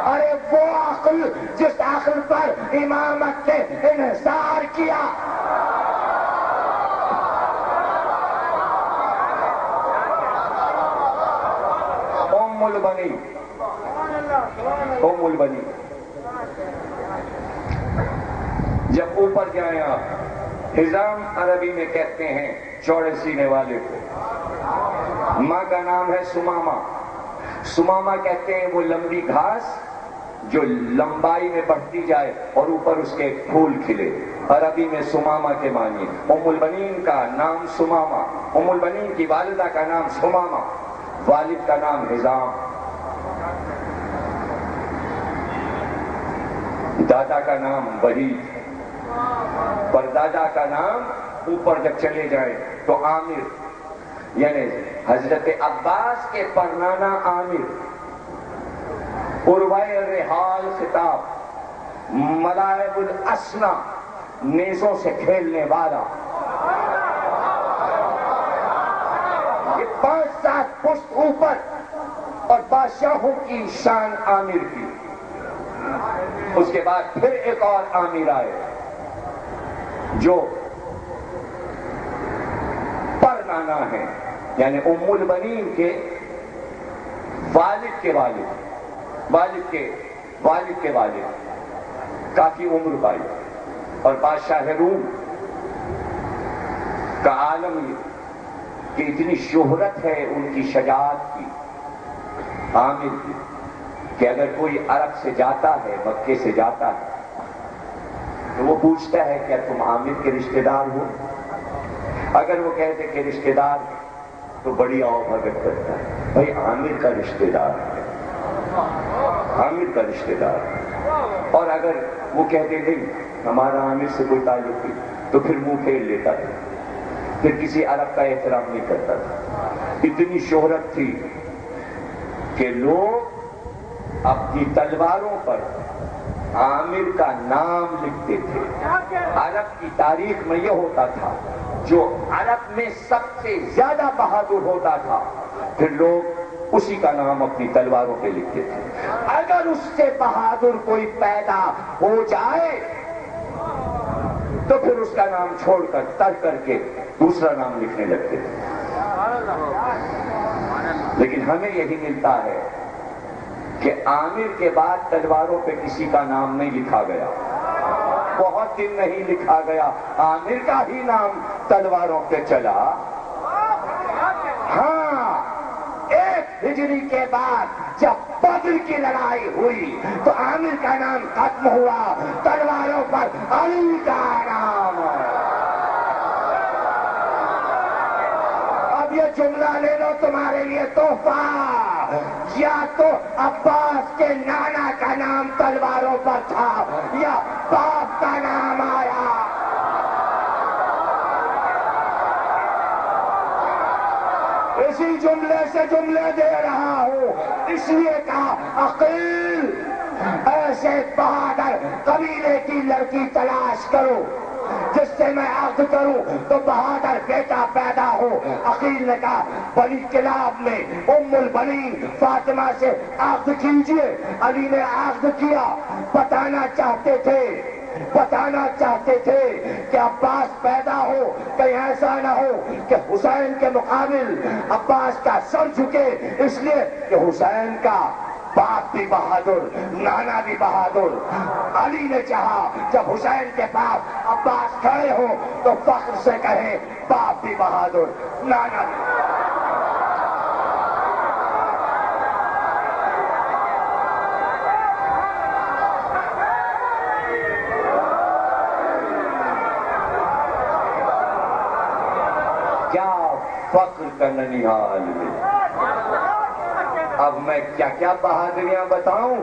ارے وہ عقل جس عقل پر امامت نے انحصار کیا. ام البنی جب اوپر جائیں آپ، حزام عربی میں کہتے ہیں چوڑے سینے والے کو. ماں کا نام ہے سمامہ. سمامہ کہتے ہیں وہ لمبی گھاس جو لمبائی میں بڑھتی جائے اور اوپر اس کے پھول کھلے. عربی میں سمامہ کے معنی. ام البنین کا نام سمامہ، ام البنین کی والدہ کا نام سمامہ، والد کا نام حزام، دادا کا نام وحید، پردادا کا نام اوپر جب چلے جائیں تو عامر، یعنی حضرت عباس کے پرنانا عامر. عروہ رحال خطاب، ملائب الاسنا، نیزوں سے کھیلنے والا. یہ 5-7 پشت اوپر اور بادشاہوں کی شان عامر کی. اس کے بعد پھر ایک اور عامر آئے جو پرنانا ہے، یعنی ام البنین کے والد کے والد، والد کے والد کے والد، کافی عمر پائی. اور بادشاہ روم کا عالم یہ کہ اتنی شہرت ہے ان کی شجاعت کی، عامر کی، کہ اگر کوئی عرب سے جاتا ہے، مکے سے جاتا ہے، تو وہ پوچھتا ہے کیا تم عامر کے رشتہ دار ہو؟ اگر وہ کہتے کہ رشتہ دار تو بڑی آؤ بھگت کرتا ہے، بھائی عامر کا رشتہ دار ہے، عامر کا رشتہ دار ہے. اور اگر وہ کہتے نہیں ہمارا عامر سے کوئی تعلق نہیں تو پھر منہ پھیر لیتا تھا، پھر کسی عرب کا احترام نہیں کرتا تھا. اتنی شہرت تھی کہ لوگ اپنی تلواروں پر عامر کا نام لکھتے تھے. عرب کی تاریخ میں یہ ہوتا تھا جو عرب میں سب سے زیادہ بہادر ہوتا تھا پھر لوگ اسی کا نام اپنی تلواروں پہ لکھتے تھے. اگر اس سے بہادر کوئی پیدا ہو جائے تو پھر اس کا نام چھوڑ کر ترک کر کے دوسرا نام لکھنے لگتے تھے. لیکن ہمیں یہی ملتا ہے کہ عامر کے بعد تلواروں پہ کسی کا نام نہیں لکھا گیا، بہت دن نہیں لکھا گیا، عامر کا ہی نام تلواروں پہ چلا. ہاں، 1 ہجری کے بعد جب بدر کی لڑائی ہوئی تو عامر کا نام ختم ہوا، تلواروں پر علی کا نام. اب یہ جملہ لے لو تمہارے لیے تحفہ، یا تو عباس کے نانا کا نام تلواروں پر تھا یا باپ کا نام آیا. اسی جملے سے جملے دے رہا ہوں، اس لیے کہا عقیل، ایسے بہادر قبیلے کی لڑکی تلاش کرو جس سے میں عقد کروں تو بہادر بیٹا پیدا ہو. عقیل نے کہا بنی کلاب میں ام البنین فاطمہ سے عقد کیجئے. علی نے عقد کیا. بتانا چاہتے تھے کہ عباس پیدا ہو، کہیں ایسا نہ ہو کہ حسین کے مقابل عباس کا سر جھکے، اس لیے کہ حسین کا باپ بھی بہادر، نانا بھی بہادر. علی نے چاہا جب حسین کے باپ عباس کھڑے ہوں تو فخر سے کہیں باپ بھی بہادر، نانا بھی بہادر. کیا فخر کا ننھال ہے. اب میں کیا کیا بہادریاں بتاؤں؟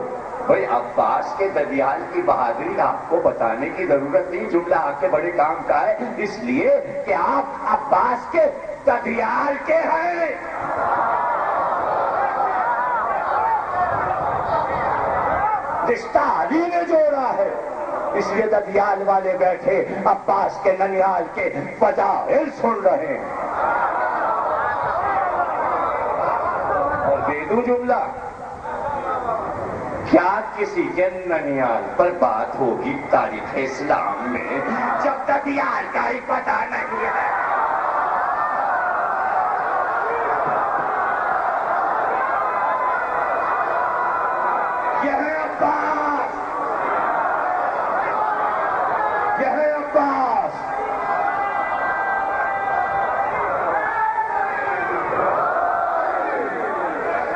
بھئی عباس کے ددیال کی بہادری آپ کو بتانے کی ضرورت نہیں، جملہ آپ کے بڑے کام کا ہے، اس لیے کہ آپ عباس کے ددیال کے ہیں. رشتہ علی نے جوڑا ہے، اس لیے ددیال والے بیٹھے عباس کے ننیال کے فضائل سن رہے ہیں. اور دے دوں جملہ، کیا کسی کے ننیال پر بات ہوگی تاریخ اسلام میں جب ددیال کا ہی پتہ نہیں ہے؟ یہ ہے عباس، یہ ہے عباس.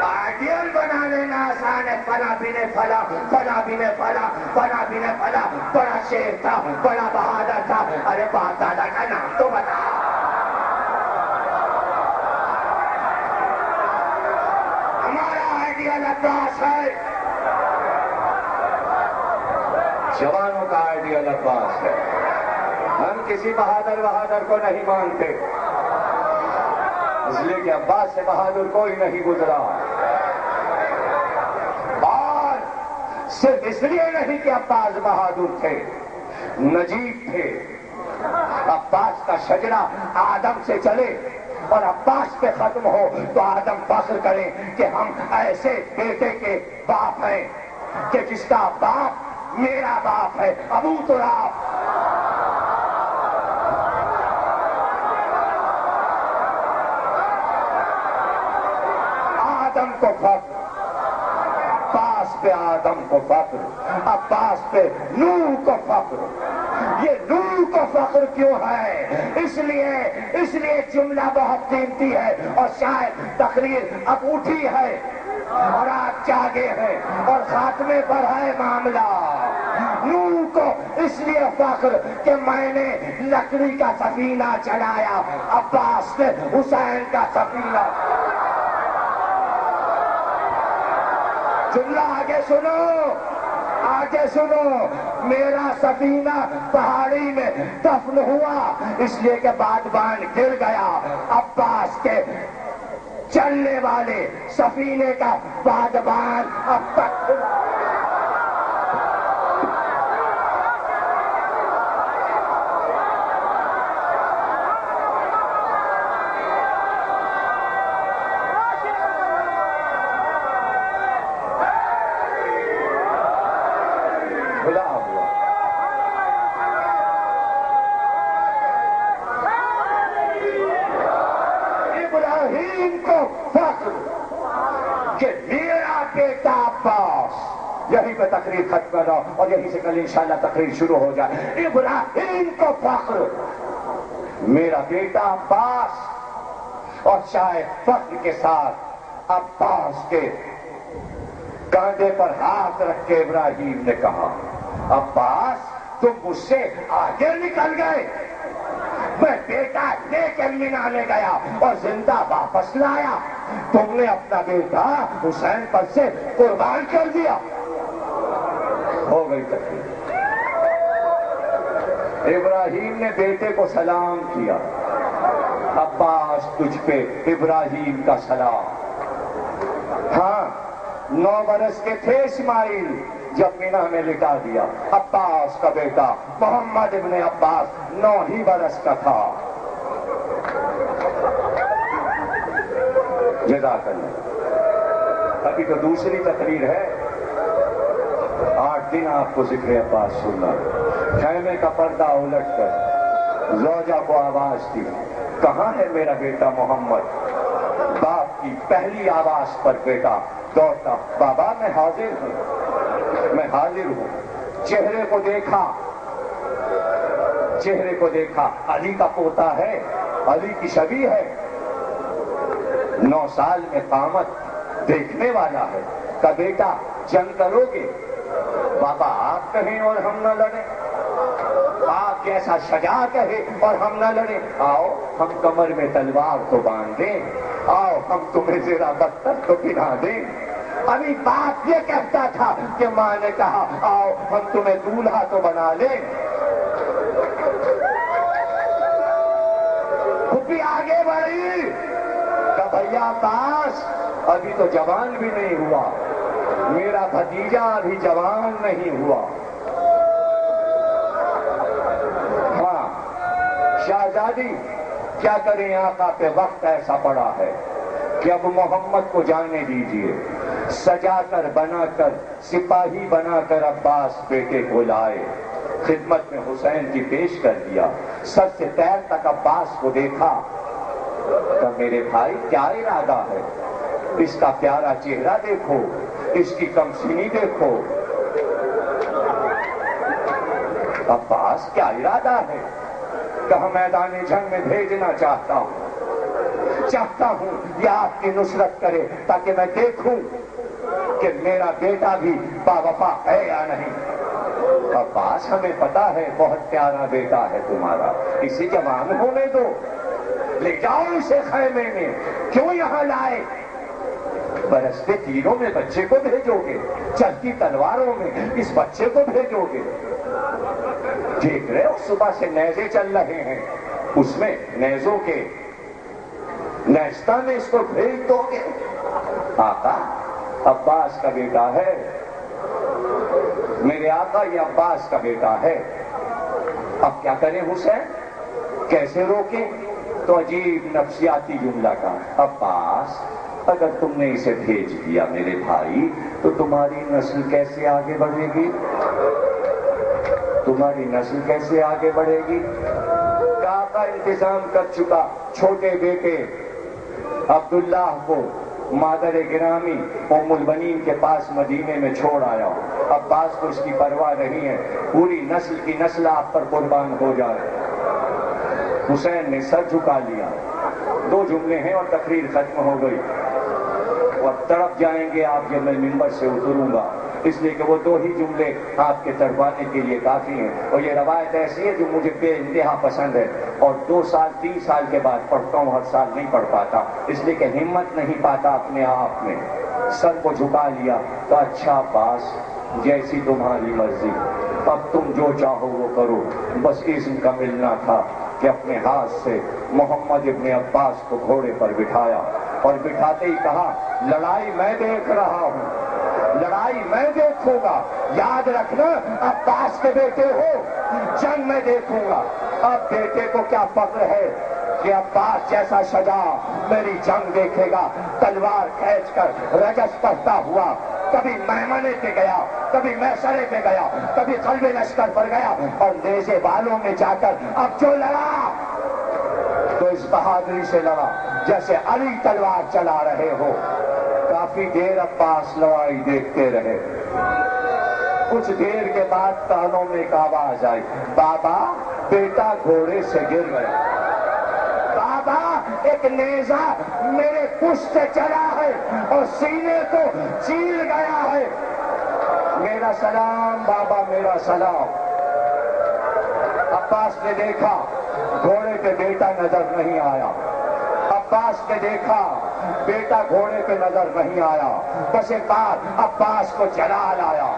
آئیڈیل بنا لینا آسان ہے. فلاں بن فلاں، فلاں بن فلاں، فلاں بن فلاں بڑا شیر تھا، بڑا بہادر تھا. ارے باپ دادا کا نام تو بتا. ہمارا آئیڈیل عباس ہے، جوانوں کا آئیڈیل عباس ہے. ہم کسی بہادر کو نہیں مانتے، اس لیے کہ عباس سے بہادر کوئی نہیں گزرا. اور صرف اس لیے نہیں کہ عباس بہادر تھے، نجیب تھے. عباس کا شجرہ آدم سے چلے اور عباس پہ ختم ہو تو آدم فخر کرے کہ ہم ایسے بیٹے کے باپ ہیں کہ جس کا باپ میرا باپ ہے، ابو تراب. آدم کو فخر، عباس پہ آدم کو فخر، عباس پہ نوح کو فخر. یہ نوح کو فخر کیوں ہے؟ اس لیے جملہ بہت قیمتی ہے اور شاید تقریر اب اٹھی ہے اور آپ جاگے ہیں اور خاتمے پر ہے معاملہ. نوح کو اس لیے فخر کہ میں نے لکڑی کا سفینہ چلایا، عباس نے حسین کا سفینہ. جملہ آگے سنو، آگے سنو. میرا سفینہ پہاڑی میں دفن ہوا اس لیے کہ بادبان گر گیا. عباس کے چلنے والے سفینے کا بادبان اب تک کھلا ہوا. ابراہیم کو فخر کہ میرا بیٹا عباس. یہیں پہ تقریر ختم کر رہا ہوں اور یہیں سے کل انشاءاللہ تقریر شروع ہو جائے. ابراہیم کو فخر میرا بیٹا عباس. اور شاید فخر کے ساتھ عباس کے کاندھے پر ہاتھ رکھ کے ابراہیم نے کہا، عباس تم مجھ سے آگے نکل گئے. میں بیٹا لے کے مینانے گیا اور زندہ واپس لایا، تم نے اپنا بیٹا حسین پر سے قربان کر دیا. ہو گئی تقریر. ابراہیم نے بیٹے کو سلام کیا. عباس تجھ پہ ابراہیم کا سلام. ہاں 9 برس کے تھے اسماعیل جب مینا میں لٹا دیا. عباس کا بیٹا محمد ابن عباس 9 ہی برس کا تھا. جزاک اللہ. ابھی تو دوسری تقریر ہے. 8 دن آپ کو ذکر عباس سننا. خیمے کا پردہ الٹ کر زوجہ کو آواز دی، کہاں ہے میرا بیٹا محمد؟ باپ کی پہلی آواز پر بیٹا دوڑتا، بابا میں حاضر ہوں، میں حاضر ہوں. چہرے کو دیکھا، چہرے کو دیکھا، علی کا پوتا ہے، علی کی شبیہ ہے. 9 سال میں قامت دیکھنے والا ہے. کہ بیٹا جنگ کرو گے؟ بابا آپ کہیں اور ہم نہ لڑیں، آپ جیسا شجاع کہے اور ہم نہ لڑیں. آؤ ہم کمر میں تلوار تو باندھ دیں، آؤ ہم تمہیں زیرہ بستر تو پہنا دیں. ابھی باپ یہ کہتا تھا کہ ماں نے کہا آؤ ہم تمہیں دولہا تو بنا لیں. بھی آگے بڑھی کہ بھیا عباس ابھی تو جوان بھی نہیں ہوا، میرا بھتیجا ابھی جوان نہیں ہوا۔ ہاں شہزادی کیا کریں، آقا پہ وقت ایسا پڑا ہے کہ اب محمد کو جانے دیجئے۔ سجا کر بنا کر سپاہی بنا کر عباس بیٹے کو لائے، خدمت میں حسین کی پیش کر دیا۔ سر سے پیر تک عباس کو دیکھا کہ میرے بھائی کیا ارادہ ہے، اس کا پیارا چہرہ دیکھو، اس کی کمسینی دیکھو۔ عباس کیا ارادہ ہے؟ کہ میدان جنگ میں بھیجنا چاہتا ہوں یہ آپ کی نصرت کرے تاکہ میں دیکھوں کہ میرا بیٹا بھی باوفا ہے یا نہیں۔ عباس ہمیں پتا ہے بہت پیارا بیٹا ہے تمہارا، اسے جوان ہونے دو، لے جاؤ اسے خیمے میں، کیوں یہاں لائے؟ برستے تیروں میں بچے کو بھیجو گے، چلتی تلواروں میں اس بچے کو بھیجو گے؟ دیکھ رہے ہو صبح سے نیزے چل رہے ہیں، اس میں نیزوں کے نیستہ میں اس کو بھیج دو گے؟ آقا عباس کا بیٹا ہے، میرے آقا یہ عباس کا بیٹا ہے، اب کیا کریں حسین، کیسے روکیں؟ تو عجیب نفسیاتی جملہ کا، عباس اگر تم نے اسے بھیج دیا میرے بھائی تو تمہاری نسل کیسے آگے بڑھے گی؟ تمہاری نسل کیسے آگے بڑھے گی؟ آقا انتظام کر چکا، چھوٹے بیٹے عبداللہ کو مادر گرامی ام البنین کے پاس مدینے میں چھوڑ آیا، عباس کو اس کی پرواہ نہیں ہے، پوری نسل کی نسل آپ پر قربان ہو جائے۔ حسین نے سر جھکا لیا، 2 جملے ہیں اور تقریر ختم ہو گئی، اور تڑپ جائیں گے آپ جب میں ممبر سے اتروں گا، اس لیے کہ وہ 2 ہی جملے آپ کے تڑپانے کے لیے کافی ہیں، اور یہ روایت ایسی ہے جو مجھے بے انتہا پسند ہے، اور 2 سال 3 سال کے بعد پڑھتا ہوں، ہر سال نہیں پڑھ پاتا، اس لیے کہ ہمت نہیں پاتا اپنے آپ میں۔ سر کو جھکا لیا تو اچھا عباس جیسی تمہاری مرضی، اب تم جو چاہو وہ کرو، بس اذن کا ملنا تھا کہ اپنے ہاتھ سے محمد ابن عباس کو گھوڑے پر بٹھایا، اور بٹھاتے ہی کہا لڑائی میں دیکھ رہا ہوں، لڑائی میں دیکھوں گا، یاد رکھنا عباس کے بیٹے ہو، جنگ میں دیکھوں گا۔ اب بیٹے کو کیا فخر ہے کہ عباس جیسا شجاع میری جنگ دیکھے گا، تلوار کھینچ کر رجس پڑھتا ہوا کبھی میمنے پہ گیا، کبھی میسرے پہ گیا، کبھی قلب لشکر پر گیا، اور نیزے بالوں میں جا کر اب جو لڑا تو اس بہادری سے لڑا جیسے علی تلوار چلا رہے ہو۔ کافی دیر عباس لڑائی دیکھتے رہے، کچھ دیر کے بعد کانوں میں ایک آواز آئی، بابا بیٹا گھوڑے سے گر گیا، بابا ایک نیزہ میرے پشت سے چلا ہے اور سینے کو چیر گیا ہے، میرا سلام بابا، میرا سلام۔ عباس نے دیکھا گھوڑے پہ بیٹا نظر نہیں آیا، عباس نے دیکھا بیٹا گھوڑے پہ نظر نہیں آیا، بس ایک بار عباس کو جلال آیا،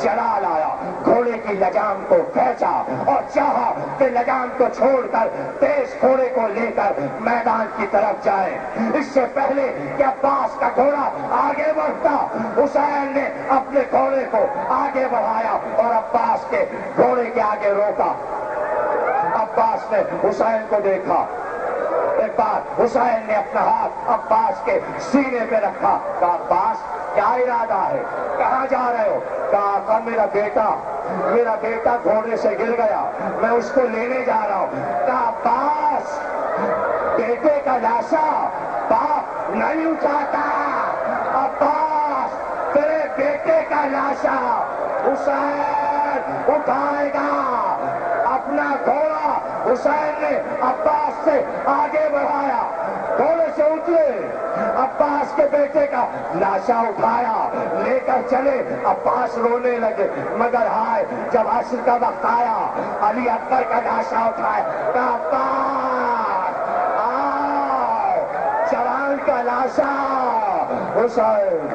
جلال آیا، گھوڑے کی لجام کو کھینچا اور چاہا کہ لجام کو چھوڑ کر تیز گھوڑے کو لے کر میدان کی طرف جائے۔ اس سے پہلے کہ عباس کا گھوڑا آگے بڑھتا، حسین نے اپنے گھوڑے کو آگے بڑھایا اور عباس کے گھوڑے کے آگے روکا۔ عباس نے حسین کو دیکھا، ایک بار حسین نے اپنا ہاتھ عباس کے سینے پہ رکھا، کہا عباس کیا ارادہ ہے، کہاں جا رہے ہو؟ کہا آقا میرا بیٹا گھوڑے سے گر گیا، میں اس کو لینے جا رہا ہوں۔ کہا عباس بیٹے کا لاشا باپ نہیں اٹھاتا، عباس تیرے بیٹے کا لاشا حسین اٹھائے گا۔ اپنا گھوڑا حسین نے عباس سے آگے بڑھایا، گھوڑے سے اترے، عباس کے بیٹے کا لاشا اٹھایا، لے کر چلے۔ عباس رونے لگے، مگر ہائے جب عصر کا وقت آیا علی اکبر کا لاشا اٹھائے، کہا عباس آؤ، جوان کا لاشا حسین۔